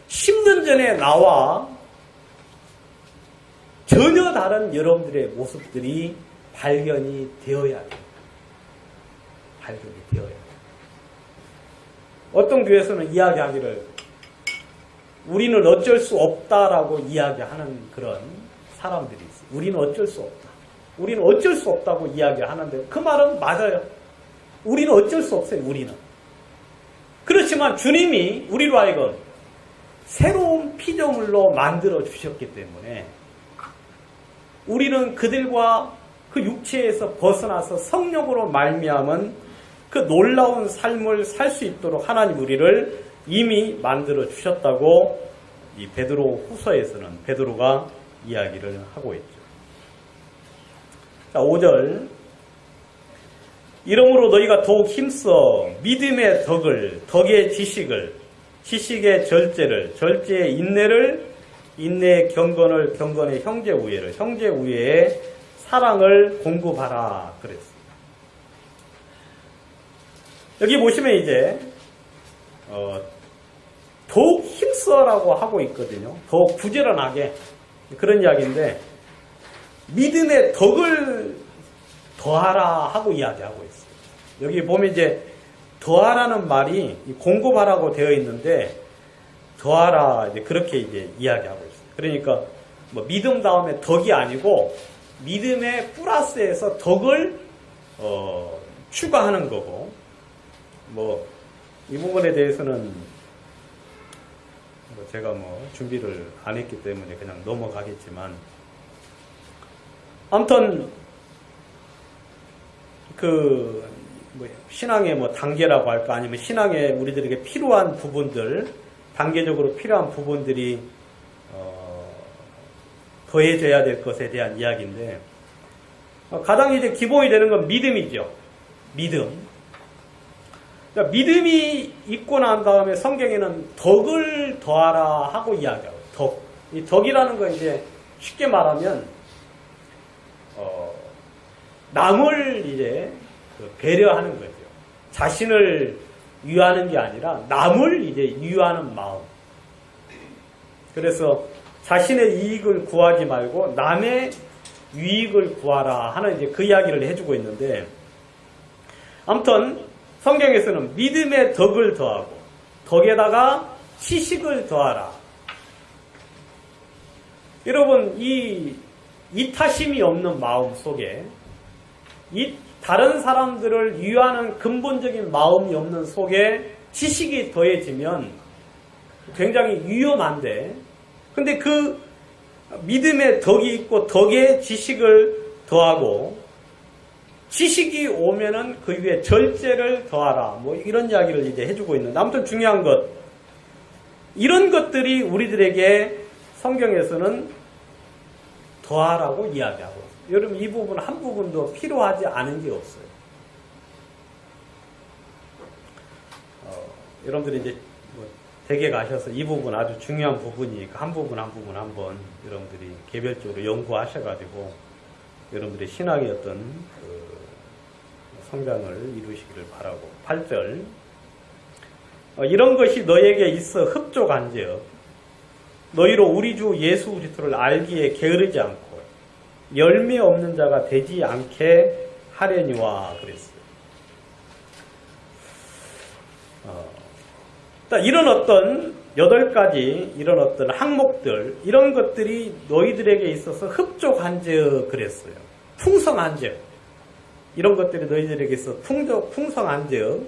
10년 전에 나와 전혀 다른 여러분들의 모습들이 발견이 되어야 해요. 발견이 되어야 해요. 어떤 교회에서는 이야기하기를 우리는 어쩔 수 없다라고 이야기하는 그런 사람들이 있어요. 우리는 어쩔 수 없다. 우리는 어쩔 수 없다고 이야기하는데 그 말은 맞아요. 우리는 어쩔 수 없어요. 우리는. 그렇지만 주님이 우리로 하여금 새로운 피조물로 만들어 주셨기 때문에 우리는 그들과 그 육체에서 벗어나서 성령으로 말미암은 그 놀라운 삶을 살 수 있도록 하나님 우리를 이미 만들어 주셨다고 이 베드로 후서에서는 베드로가 이야기를 하고 있죠. 자, 5절. 이러므로 너희가 더욱 힘써 믿음의 덕을, 덕의 지식을, 지식의 절제를, 절제의 인내를, 인내의 경건을, 경건의 형제 우애를, 형제 우애의 사랑을 공급하라 그랬습니다. 여기 보시면 이제 더욱 힘써라고 하고 있거든요. 더욱 부지런하게 그런 이야기인데 믿음의 덕을 더하라 하고 이야기하고 있어요. 여기 보면 이제 더하라는 말이 공급하라고 되어 있는데 더하라 이제 그렇게 이제 이야기하고 있어요. 그러니까 뭐 믿음 다음에 덕이 아니고 믿음의 플러스에서 덕을 추가하는 거고 뭐 이 부분에 대해서는 제가 뭐 준비를 안 했기 때문에 그냥 넘어가겠지만 아무튼 그 뭐 신앙의 뭐 단계라고 할까 아니면 신앙에 우리들에게 필요한 부분들 단계적으로 필요한 부분들이 더해져야 될 것에 대한 이야기인데 가장 이제 기본이 되는 건 믿음이죠. 믿음. 그러니까 믿음이 있고 난 다음에 성경에는 덕을 더하라 하고 이야기하고 덕. 이 덕이라는 건 이제 쉽게 말하면 남을 이제 배려하는 거죠. 자신을 위하는 게 아니라 남을 이제 위하는 마음. 그래서 자신의 이익을 구하지 말고 남의 유익을 구하라 하는 이제 그 이야기를 해주고 있는데 아무튼 성경에서는 믿음의 덕을 더하고 덕에다가 지식을 더하라. 여러분 이 이타심이 없는 마음 속에 다른 사람들을 위하는 근본적인 마음이 없는 속에 지식이 더해지면 굉장히 위험한데, 근데 그 믿음의 덕이 있고 덕에 지식을 더하고 지식이 오면은 그 위에 절제를 더하라. 뭐 이런 이야기를 이제 해주고 있는데, 아무튼 중요한 것, 이런 것들이 우리들에게 성경에서는 더하라고 이야기하고 있어요. 여러분, 이 부분 한 부분도 필요하지 않은 게 없어요. 여러분들이 이제 뭐 댁에 가셔서 이 부분 아주 중요한 부분이니까 한 부분 한번 여러분들이 개별적으로 연구하셔가지고 여러분들의 신앙의 어떤 그 성장을 이루시기를 바라고. 8절, 이런 것이 너에게 있어 흡족한즉 너희로 우리 주 예수 그리스도를 알기에 게으르지 않고 열매 없는 자가 되지 않게 하려니와 그랬어요. 이런 어떤 8가지 이런 어떤 항목들, 이런 것들이 너희들에게 있어서 흡족한즉 그랬어요. 풍성한즉, 이런 것들이 너희들에게 있어 풍성한즉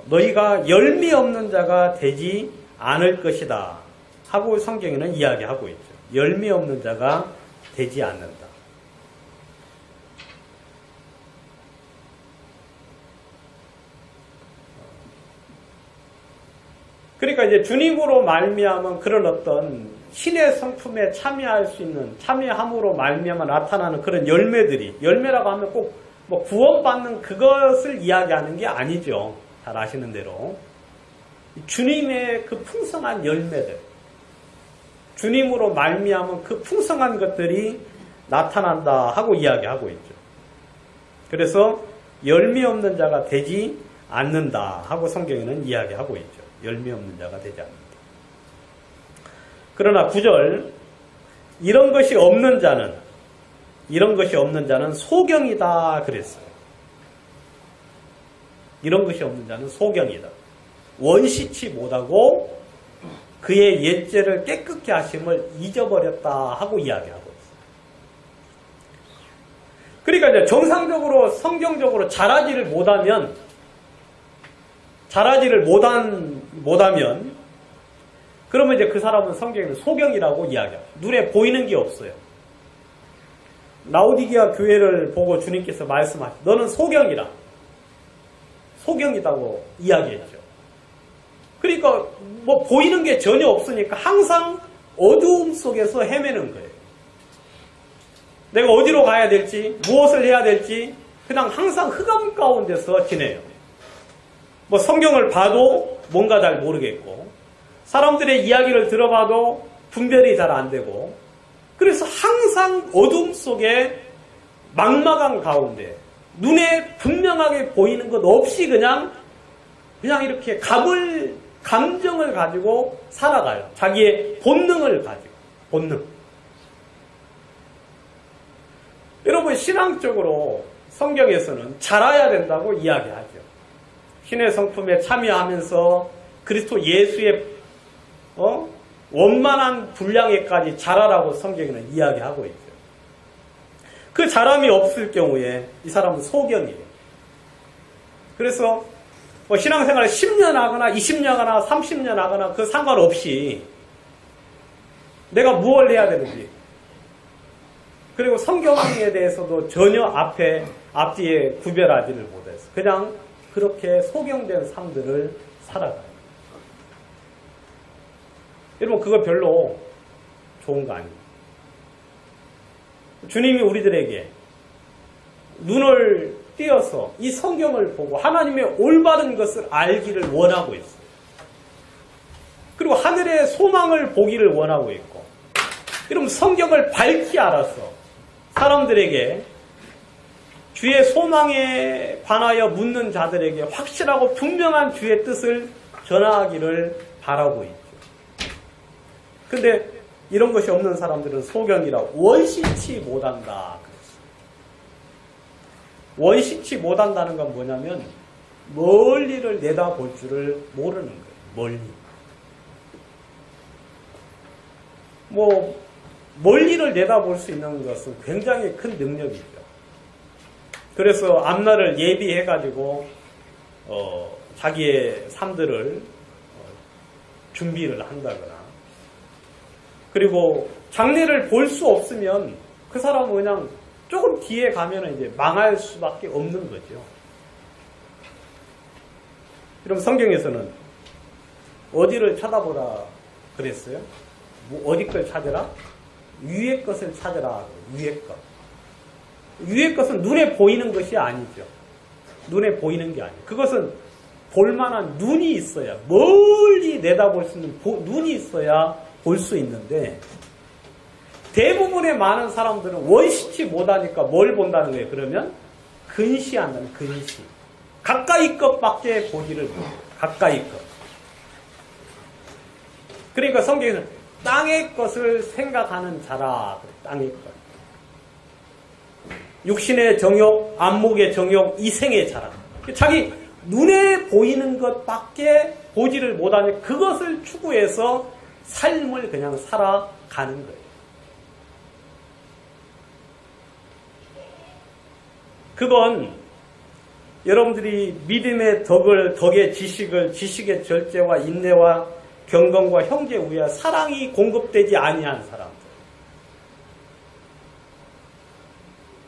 너희가 열매 없는 자가 되지 않을 것이다 하고 성경에는 이야기하고 있죠. 열매 없는 자가 되지 않는다. 그러니까 이제 주님으로 말미암은 그런 어떤 신의 성품에 참여할 수 있는, 참여함으로 말미암아 나타나는 그런 열매들이, 열매라고 하면 꼭 뭐 구원받는 그것을 이야기하는 게 아니죠. 잘 아시는 대로 주님의 그 풍성한 열매들, 주님으로 말미암은 그 풍성한 것들이 나타난다 하고 이야기하고 있죠. 그래서 열매 없는 자가 되지 않는다 하고 성경에는 이야기하고 있죠. 열매 없는 자가 되지 않는다. 그러나 9절, 이런 것이 없는 자는 소경이다 그랬어요. 이런 것이 없는 자는 소경이다. 원시치 못하고 그의 옛죄를 깨끗게 하심을 잊어버렸다 하고 이야기하고 있어요. 그러니까 이제 정상적으로 성경적으로 잘하지를 못하면 그러면 이제 그 사람은 성경에는 소경이라고 이야기해요. 눈에 보이는 게 없어요. 라오디게아 교회를 보고 주님께서 말씀하시죠. 너는 소경이라. 소경이라고 이야기했죠. 그러니까 뭐 보이는 게 전혀 없으니까 항상 어두움 속에서 헤매는 거예요. 내가 어디로 가야 될지, 무엇을 해야 될지 그냥 항상 흑암 가운데서 지내요. 뭐 성경을 봐도 뭔가 잘 모르겠고, 사람들의 이야기를 들어봐도 분별이 잘 안 되고, 그래서 항상 어둠 속에 막막한 가운데 눈에 분명하게 보이는 것 없이 그냥 이렇게 감정을 가지고 살아가요. 자기의 본능을 가지고. 본능. 여러분, 신앙적으로 성경에서는 자라야 된다고 이야기하죠. 신의 성품에 참여하면서 그리스도 예수의 원만한 분량에까지 자라라고 성경에는 이야기하고 있죠. 그 자람이 없을 경우에 이 사람은 소경이에요. 그래서 뭐 신앙생활을 10년 하거나 20년 하거나 30년 하거나 그 상관없이 내가 무엇을 해야 되는지, 그리고 성경에 대해서도 전혀 앞뒤에 구별하지를 못해서 그냥 그렇게 소경된 삶들을 살아가요. 여러분, 그거 별로 좋은 거 아니에요. 주님이 우리들에게 눈을 띄어서 이 성경을 보고 하나님의 올바른 것을 알기를 원하고 있어요. 그리고 하늘의 소망을 보기를 원하고 있고, 여러분, 성경을 밝히 알아서 사람들에게 주의 소망에 관하여 묻는 자들에게 확실하고 분명한 주의 뜻을 전하기를 바라고 있죠. 근데 이런 것이 없는 사람들은 소경이라 원시치 못한다 그랬어요. 원시치 못한다는 건 뭐냐면 멀리를 내다볼 줄을 모르는 거예요. 멀리. 멀리를 내다볼 수 있는 것은 굉장히 큰 능력이죠. 그래서 앞날을 예비해가지고 자기의 삶들을 준비를 한다거나, 그리고 장례를 볼 수 없으면 그 사람은 그냥 조금 뒤에 가면 이제 망할 수밖에 없는 거죠. 그럼 성경에서는 어디를 찾아보라 그랬어요? 뭐 어디 걸 찾으라? 위의 것을 찾으라. 위의 것. 위의 것은 눈에 보이는 것이 아니죠. 눈에 보이는 게 아니에요. 그것은 볼만한 눈이 있어야, 멀리 내다볼 수 있는 눈이 있어야 볼 수 있는데, 대부분의 많은 사람들은 원시치 못하니까 뭘 본다는 거예요? 그러면 근시한다는, 근시. 가까이 것밖에 보지를 못해요. 가까이 것. 그러니까 성경에는 땅의 것을 생각하는 자라. 땅의 것. 육신의 정욕, 안목의 정욕, 이생의 자라. 자기 눈에 보이는 것밖에 보지를 못하니 그것을 추구해서 삶을 그냥 살아가는 거예요. 그건 여러분들이 믿음의 덕의 지식을, 지식의 절제와 인내와 경건과 형제 우애와 사랑이 공급되지 아니한 사람들.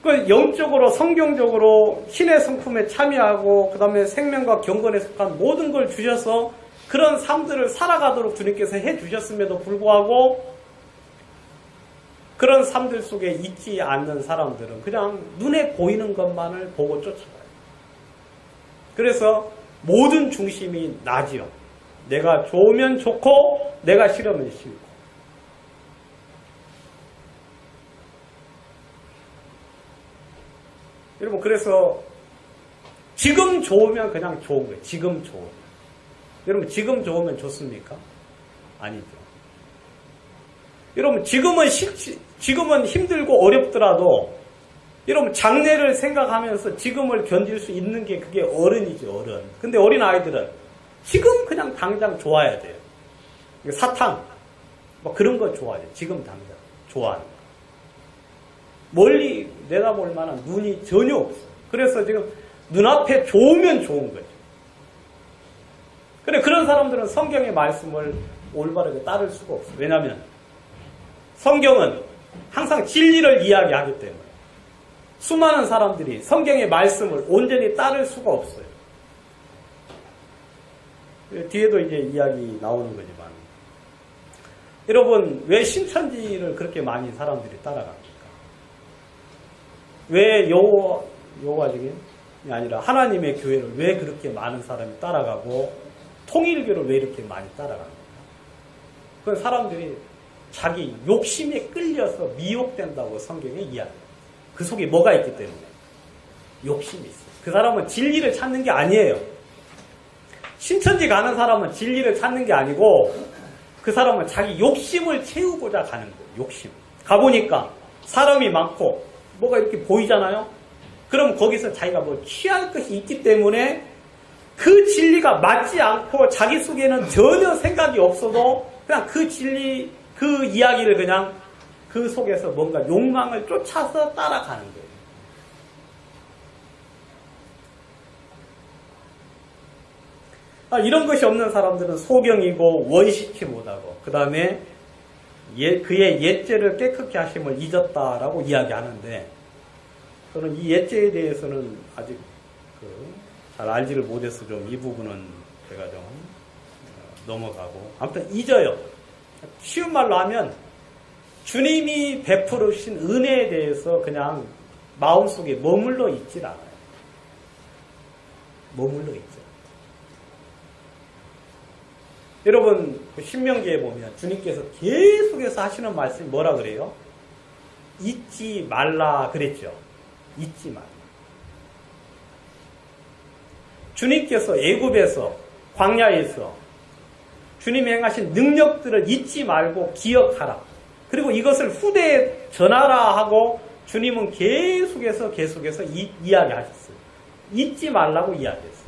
그 영적으로, 성경적으로 신의 성품에 참여하고 그 다음에 생명과 경건에 속한 모든 걸 주셔서 그런 삶들을 살아가도록 주님께서 해주셨음에도 불구하고 그런 삶들 속에 있지 않는 사람들은 그냥 눈에 보이는 것만을 보고 쫓아가요. 그래서 모든 중심이 나지요. 내가 좋으면 좋고 내가 싫으면 싫고. 여러분, 그래서 지금 좋으면 그냥 좋은 거예요. 지금 좋으면. 여러분, 지금 좋으면 좋습니까? 아니죠. 여러분, 지금은 힘들고 어렵더라도 여러분, 장래를 생각하면서 지금을 견딜 수 있는 게 그게 어른이죠, 어른. 근데 어린 아이들은 지금 그냥 당장 좋아야 돼요. 사탕, 뭐 그런 거 좋아해요. 지금 당장 좋아하는 거. 멀리 내다볼 만한 눈이 전혀 없어요. 그래서 지금 눈앞에 좋으면 좋은 거죠. 근데 그런 사람들은 성경의 말씀을 올바르게 따를 수가 없어요. 왜냐하면 성경은 항상 진리를 이야기하기 때문에 수많은 사람들이 성경의 말씀을 온전히 따를 수가 없어요. 뒤에도 이제 이야기 나오는 거지만, 여러분, 왜 신천지를 그렇게 많이 사람들이 따라갑니까? 왜 여호와적인 아니라 하나님의 교회를 왜 그렇게 많은 사람이 따라가고 통일교를 왜 이렇게 많이 따라갑니까? 그건 사람들이 자기 욕심에 끌려서 미혹된다고 성경에 이야기해요. 그 속에 뭐가 있기 때문에 욕심이 있어요. 그 사람은 진리를 찾는 게 아니에요. 신천지 가는 사람은 진리를 찾는 게 아니고 그 사람은 자기 욕심을 채우고자 가는 거예요. 욕심. 가보니까 사람이 많고 뭐가 이렇게 보이잖아요. 그럼 거기서 자기가 뭐 취할 것이 있기 때문에 그 진리가 맞지 않고 자기 속에는 전혀 생각이 없어도 그냥 그 진리, 그 이야기를 그냥 그 속에서 뭔가 욕망을 쫓아서 따라가는 거예요. 이런 것이 없는 사람들은 소경이고 원시치 못하고 그 다음에 그의 옛죄를 깨끗게 하심을 잊었다라고 이야기하는데, 저는 이 옛죄에 대해서는 아직 잘 알지를 못해서 좀 이 부분은 제가 좀 넘어가고, 아무튼 잊어요. 쉬운 말로 하면 주님이 베풀으신 은혜에 대해서 그냥 마음속에 머물러 있질 않아요. 머물러 있죠. 여러분, 신명기에 보면 주님께서 계속해서 하시는 말씀이 뭐라 그래요? 잊지 말라 그랬죠. 잊지 말라. 주님께서 애굽에서, 광야에서 주님이 행하신 능력들을 잊지 말고 기억하라. 그리고 이것을 후대에 전하라 하고 주님은 계속해서 이야기하셨어요. 잊지 말라고 이야기했어요.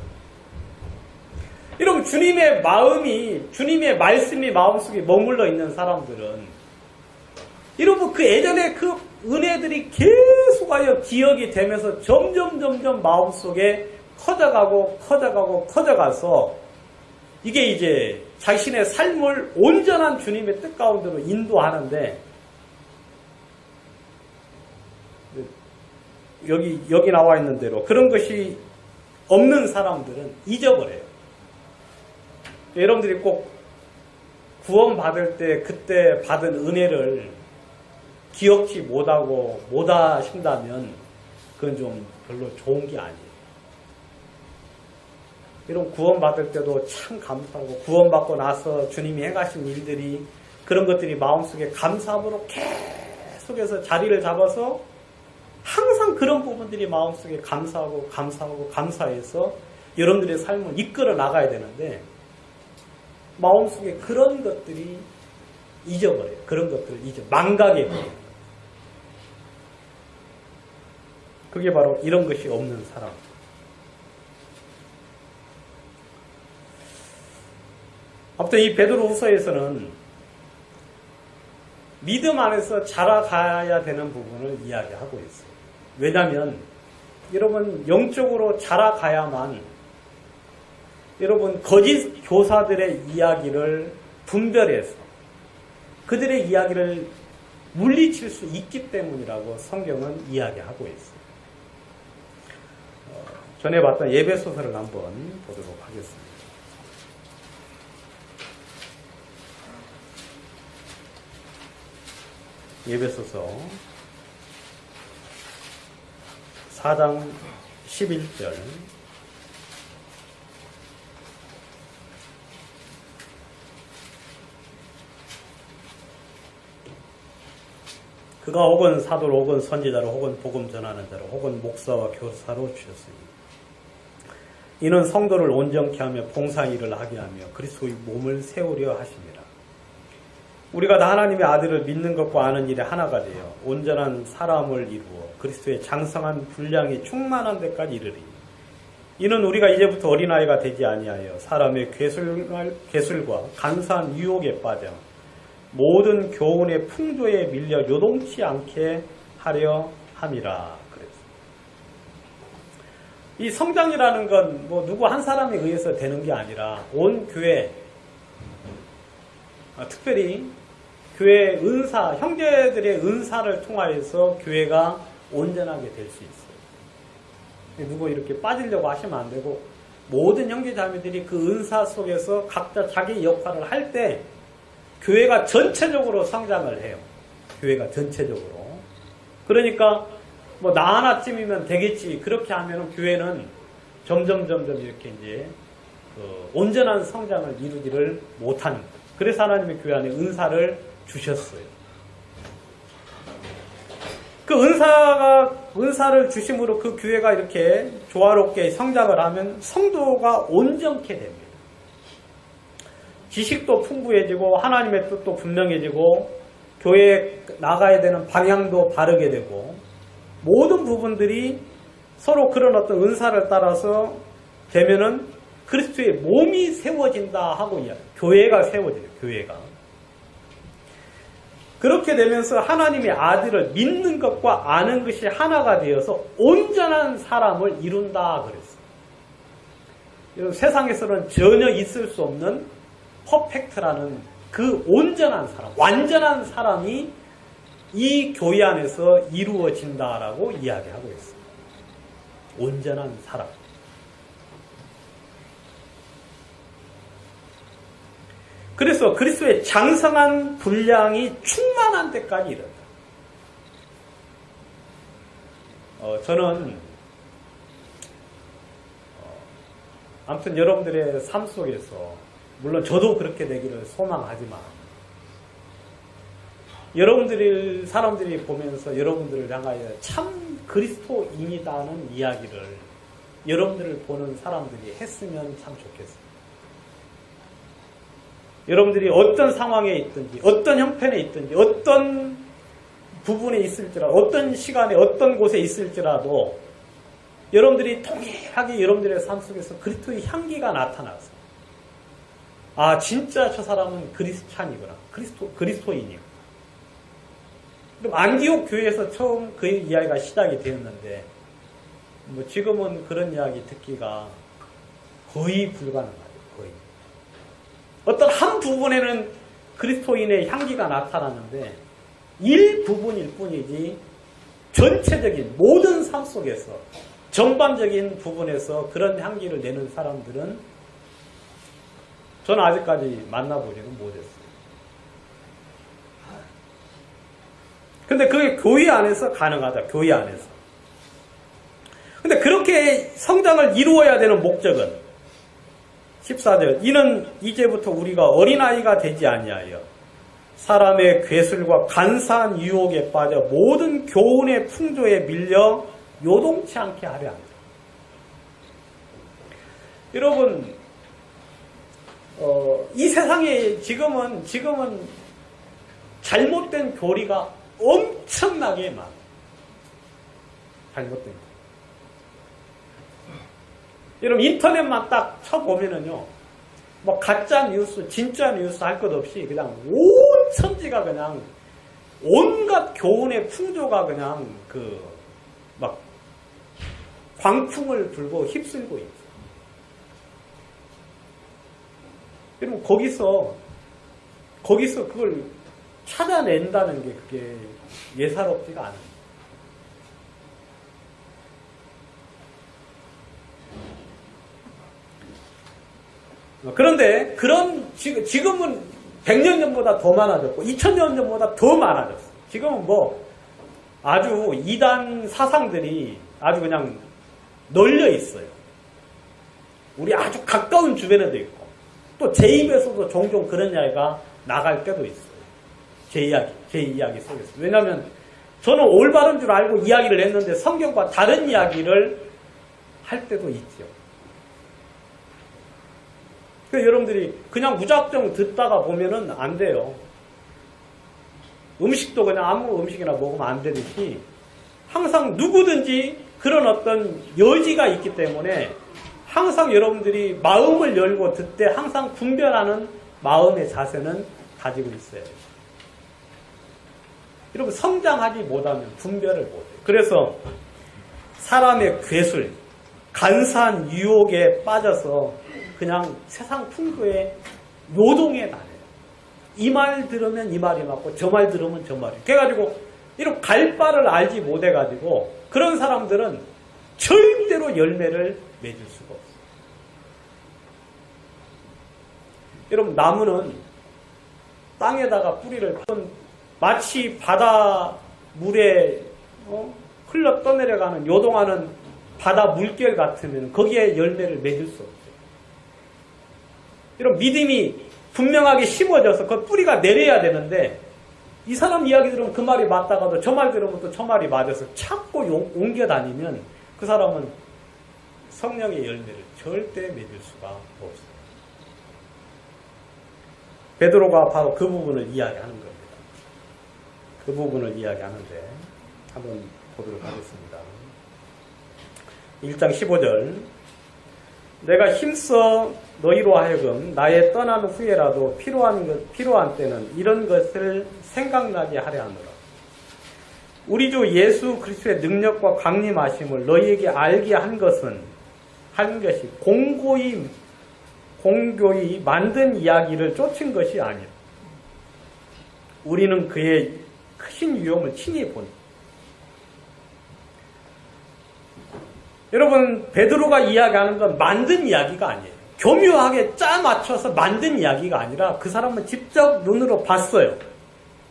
여러분, 주님의 말씀이 마음속에 머물러 있는 사람들은, 여러분, 그 예전에 그 은혜들이 계속하여 기억이 되면서 점점 마음속에 커져가서, 이게 이제 자신의 삶을 온전한 주님의 뜻 가운데로 인도하는데 여기 나와 있는 대로 그런 것이 없는 사람들은 잊어버려요. 여러분들이 꼭 구원받을 때 그때 받은 은혜를 기억지 못하고 못하신다면 그건 좀 별로 좋은 게 아니에요. 이런 구원받을 때도 참 감사하고 구원받고 나서 주님이 행하신 일들이 그런 것들이 마음속에 감사함으로 계속해서 자리를 잡아서 항상 그런 부분들이 마음속에 감사하고 감사해서 여러분들의 삶을 이끌어 나가야 되는데 마음속에 그런 것들이 잊어버려요. 그런 것들을 망각해 버려요. 그게 바로 이런 것이 없는 사람. 아무튼 이 베드로후서에서는 믿음 안에서 자라가야 되는 부분을 이야기하고 있어요. 왜냐하면 여러분 영적으로 자라가야만 여러분 거짓 교사들의 이야기를 분별해서 그들의 이야기를 물리칠 수 있기 때문이라고 성경은 이야기하고 있어요. 전에 봤던 에베소서를 한번 보도록 하겠습니다. 에베소서 4장 11절 그가 혹은 사도로 혹은 선지자로 혹은 복음 전하는 자로 혹은 목사와 교사로 주셨으니 이는 성도를 온전케 하며 봉사 일을 하게 하며 그리스도의 몸을 세우려 하심이라. 우리가 다 하나님의 아들을 믿는 것과 아는 일에 하나가 되어 온전한 사람을 이루어 그리스도의 장성한 분량이 충만한 데까지 이르리. 이는 우리가 이제부터 어린아이가 되지 아니하여 사람의 괴술과 간사한 유혹에 빠져 모든 교훈의 풍조에 밀려 요동치 않게 하려 함이라. 그랬습니다. 이 성장이라는 건 뭐 누구 한 사람에 의해서 되는 게 아니라 온 교회, 특별히 교회 은사, 형제들의 은사를 통하여서 교회가 온전하게 될 수 있어요. 누구 이렇게 빠지려고 하시면 안 되고 모든 형제자매들이 그 은사 속에서 각자 자기 역할을 할 때 교회가 전체적으로 성장을 해요. 교회가 전체적으로. 그러니까 뭐 나 하나쯤이면 되겠지. 그렇게 하면 교회는 점점 이렇게 이제 온전한 성장을 이루지를 못하는 거예요. 그래서 하나님의 교회 안에 은사를 주셨어요. 그 은사를 주심으로 그 교회가 이렇게 조화롭게 성장을 하면 성도가 온전케 됩니다. 지식도 풍부해지고 하나님의 뜻도 분명해지고 교회에 나가야 되는 방향도 바르게 되고 모든 부분들이 서로 그런 어떤 은사를 따라서 되면은 그리스도의 몸이 세워진다 하고 이야기해요. 교회가 세워져요. 교회가. 그렇게 되면서 하나님의 아들을 믿는 것과 아는 것이 하나가 되어서 온전한 사람을 이룬다 그랬어요. 세상에서는 전혀 있을 수 없는 퍼펙트라는 그 온전한 사람, 완전한 사람이 이 교회 안에서 이루어진다라고 이야기하고 있어요. 온전한 사람. 그래서 그리스도의 장성한 분량이 충만한 데까지 이른다. 저는 아무튼 여러분들의 삶 속에서 물론 저도 그렇게 되기를 소망하지만 사람들이 보면서 여러분들을 향하여 참 그리스도인이다는 이야기를 여러분들을 보는 사람들이 했으면 참 좋겠어요. 여러분들이 어떤 상황에 있든지 어떤 형편에 있든지 어떤 부분에 있을지라도 어떤 시간에 어떤 곳에 있을지라도 여러분들이 통일하게 여러분들의 삶 속에서 그리스도의 향기가 나타나서 아 진짜 저 사람은 그리스찬이구나. 그리스도인이구나. 그럼 안디옥 교회에서 처음 그 이야기가 시작이 되었는데 뭐 지금은 그런 이야기 듣기가 거의 불가능하죠. 거의. 어떤 한 부분에는 그리스도인의 향기가 나타나는데 일부분일 뿐이지 전체적인 모든 삶 속에서 전반적인 부분에서 그런 향기를 내는 사람들은 저는 아직까지 만나보지는 못했어요. 근데 그게 교회 안에서 가능하다. 교회 안에서. 근데 그렇게 성장을 이루어야 되는 목적은 14절 이는 이제부터 우리가 어린아이가 되지 아니하여 사람의 괴술과 간사한 유혹에 빠져 모든 교훈의 풍조에 밀려 요동치 않게 하려 합니다. 여러분 이 세상에 지금은 잘못된 교리가 엄청나게 많아요. 잘못된 거. 여러분 인터넷만 딱 쳐보면은요, 뭐 가짜 뉴스, 진짜 뉴스 할 것 없이 그냥 온 천지가 그냥 온갖 교훈의 풍조가 그냥 막 광풍을 불고 휩쓸고 있어요. 여러분 거기서 그걸 찾아낸다는 게 그게 예사롭지가 않아요. 그런데 지금은 100년 전보다 더 많아졌고 2000년 전보다 더 많아졌어요. 지금은 뭐 아주 이단 사상들이 아주 그냥 널려 있어요. 우리 아주 가까운 주변에도 있고 또 제 입에서도 종종 그런 이야기가 나갈 때도 있어요. 제 이야기 속에서. 왜냐하면 저는 올바른 줄 알고 이야기를 했는데 성경과 다른 이야기를 할 때도 있죠. 여러분들이 그냥 무작정 듣다가 보면은 안 돼요. 음식도 그냥 아무 음식이나 먹으면 안 되듯이 항상 누구든지 그런 어떤 여지가 있기 때문에 항상 여러분들이 마음을 열고 듣되 항상 분별하는 마음의 자세는 가지고 있어야 돼요. 여러분 성장하지 못하면 분별을 못해요. 그래서 사람의 괴술, 간사한 유혹에 빠져서 그냥 세상 풍조에 요동해 다녀요. 이 말 들으면 이 말이 맞고 저 말 들으면 저 말이. 그래가지고 이런 갈 바를 알지 못해가지고 그런 사람들은 절대로 열매를 맺을 수가 없어요. 여러분 나무는 땅에다가 뿌리를 마치 바다 물에 흘러 떠내려가는 요동하는 바다 물결 같으면 거기에 열매를 맺을 수 없어요. 이런 믿음이 분명하게 심어져서 그 뿌리가 내려야 되는데 이 사람 이야기 들으면 그 말이 맞다가도 저 말 들으면 또 저 말이 맞아서 자꾸 옮겨 다니면 그 사람은 성령의 열매를 절대 맺을 수가 없어요. 베드로가 바로 그 부분을 이야기하는 겁니다. 그 부분을 이야기하는데 한번 보도록 하겠습니다. 1장 15절 내가 힘써 너희로 하여금 나의 떠난 후에라도 필요한 때는 이런 것을 생각나게 하려 하노라. 우리 주 예수 그리스도의 능력과 강림하심을 너희에게 알게 한 것이 공고히 만든 이야기를 쫓은 것이 아니라 우리는 그의 크신 위엄을 친히 본. 여러분 베드로가 이야기하는 건 만든 이야기가 아니에요. 교묘하게 짜 맞춰서 만든 이야기가 아니라 그 사람은 직접 눈으로 봤어요.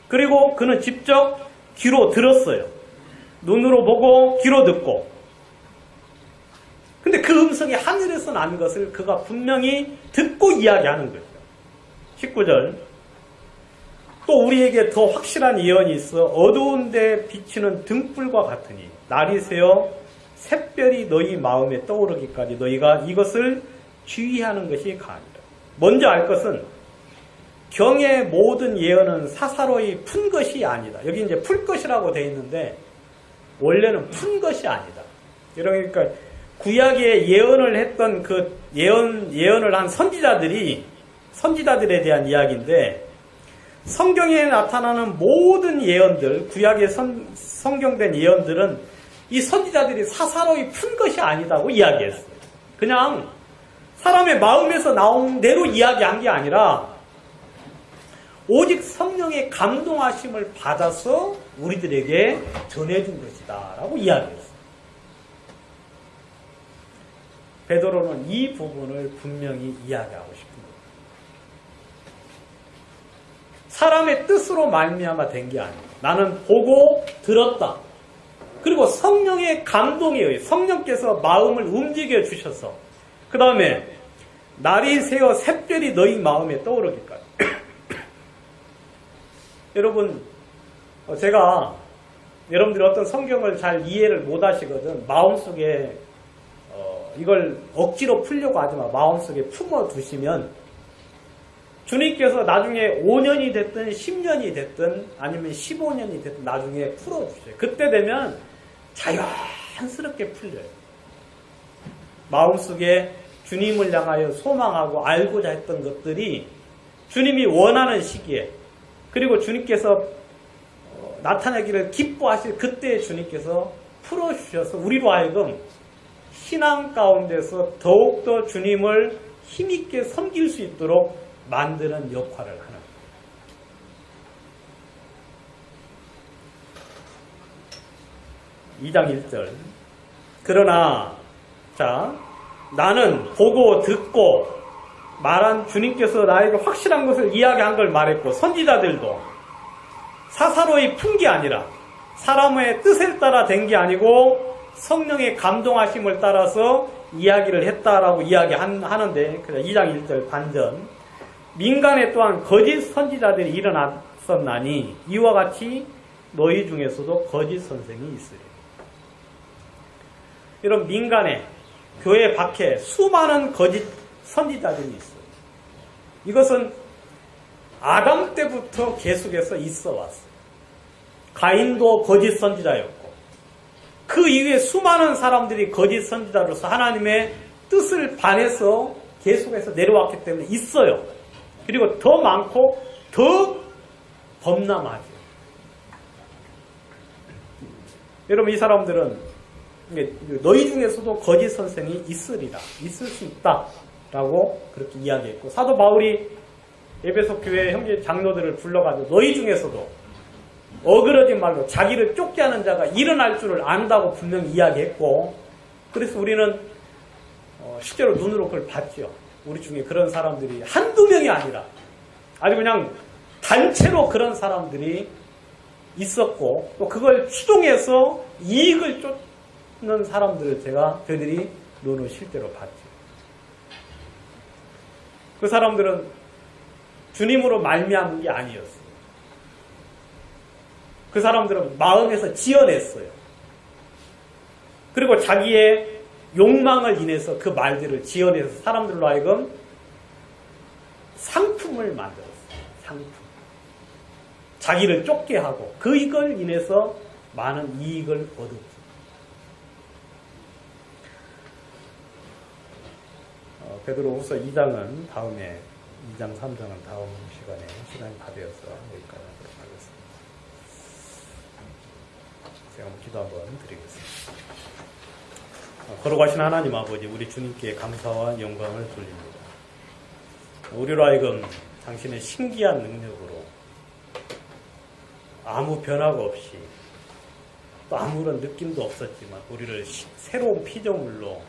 그리고 그는 직접 귀로 들었어요. 눈으로 보고 귀로 듣고. 근데 그 음성이 하늘에서 난 것을 그가 분명히 듣고 이야기하는 거죠. 19절 또 우리에게 더 확실한 예언이 있어 어두운 데 비치는 등불과 같으니 날이 새어 샛별이 너희 마음에 떠오르기까지 너희가 이것을 주의하는 것이 가하니라. 먼저 알 것은 경의 모든 예언은 사사로이 푼 것이 아니다. 여기 이제 풀 것이라고 되어 있는데 원래는 푼 것이 아니다. 그러니까 구약에 예언을 했던 그 예언을 한 선지자들에 대한 이야기인데 성경에 나타나는 모든 예언들, 구약에 성경된 예언들은 이 선지자들이 사사로이 푼 것이 아니다고 이야기했어요. 그냥 사람의 마음에서 나온 대로 이야기한 게 아니라 오직 성령의 감동하심을 받아서 우리들에게 전해준 것이다 라고 이야기했어요. 베드로는 이 부분을 분명히 이야기하고 싶은 거예요. 사람의 뜻으로 말미암아 된 게 아니에요. 나는 보고 들었다. 그리고 성령의 감동에 의해 성령께서 마음을 움직여 주셔서 그 다음에 날이 새어 샛별이 너희 마음에 떠오르기까지. 여러분, 제가 여러분들이 어떤 성경을 잘 이해를 못 하시거든 마음속에 이걸 억지로 풀려고 하지 마. 마음속에 품어두시면 주님께서 나중에 5년이 됐든 10년이 됐든 아니면 15년이 됐든 나중에 풀어주셔요. 그때 되면 자연스럽게 풀려요. 마음속에 주님을 향하여 소망하고 알고자 했던 것들이 주님이 원하는 시기에 그리고 주님께서 나타나기를 기뻐하실 그때 주님께서 풀어주셔서 우리로 하여금 신앙 가운데서 더욱더 주님을 힘있게 섬길 수 있도록 만드는 역할을 하는 거예요. 2장 1절 그러나 나는 보고 듣고 말한 주님께서 나에게 확실한 것을 이야기한 걸 말했고 선지자들도 사사로이 푼 게 아니라 사람의 뜻을 따라 된 게 아니고 성령의 감동하심을 따라서 이야기를 했다라고 이야기하는데 2장 1절 반전 민간에 또한 거짓 선지자들이 일어났었나니 이와 같이 너희 중에서도 거짓 선생이 있으리. 이런 민간에 교회 밖에 수많은 거짓 선지자들이 있어요. 이것은 아담 때부터 계속해서 있어 왔어요. 가인도 거짓 선지자였고 그 이후에 수많은 사람들이 거짓 선지자로서 하나님의 뜻을 반해서 계속해서 내려왔기 때문에 있어요. 그리고 더 많고 더 범람하죠. 여러분 이 사람들은 너희 중에서도 거짓 선생이 있으리라. 있을 수 있다. 라고 그렇게 이야기했고 사도 바울이 에베소 교회 형제 장로들을 불러가지고 너희 중에서도 어그러진 말로 자기를 쫓게 하는 자가 일어날 줄을 안다고 분명히 이야기했고 그래서 우리는 실제로 눈으로 그걸 봤죠. 우리 중에 그런 사람들이 한두 명이 아니라 아주 그냥 단체로 그런 사람들이 있었고 또 그걸 추종해서 이익을 쫓는 사람들을 저희들이 눈으로 실제로 봤죠. 그 사람들은 주님으로 말미암은 게 아니었어요. 그 사람들은 마음에서 지어냈어요. 그리고 자기의 욕망을 인해서 그 말들을 지어내서 사람들로 하여금 상품을 만들었어요. 상품. 자기를 쫓게 하고 그 이걸 인해서 많은 이익을 얻었죠. 베드로후서 2장은 다음에 2장 3장은 다음 시간이 다 되어서 여기까지 하도록 하겠습니다. 제가 기도 한번 드리겠습니다. 거룩하신 하나님 아버지 우리 주님께 감사와 영광을 돌립니다. 우리로 하여금 당신의 신기한 능력으로 아무 변화가 없이 또 아무런 느낌도 없었지만 우리를 새로운 피조물로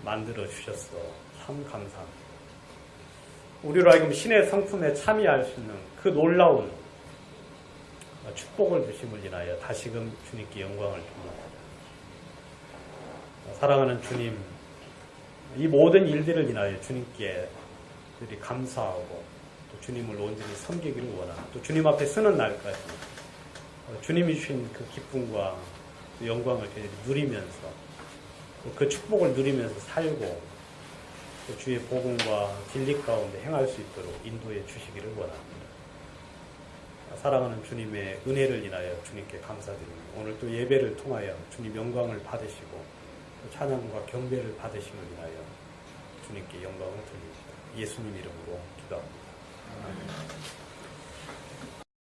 만들어 주셨어. 참 감사합니다. 우리로 하여금 신의 성품에 참여할 수 있는 그 놀라운 축복을 주심을 인하여 다시금 주님께 영광을 드립니다. 사랑하는 주님, 이 모든 일들을 인하여 주님께 감사하고 또 주님을 온전히 섬기기를 원하고 또 주님 앞에 서는 날까지 주님이 주신 그 기쁨과 영광을 누리면서 또 그 축복을 누리면서 살고 또 주의 복음과 진리 가운데 행할 수 있도록 인도해 주시기를 원합니다. 사랑하는 주님의 은혜를 인하여 주님께 감사드립니다. 오늘 또 예배를 통하여 주님 영광을 받으시고 또 찬양과 경배를 받으심을 인하여 주님께 영광을 드립니다. 예수님 이름으로 기도합니다. 아멘.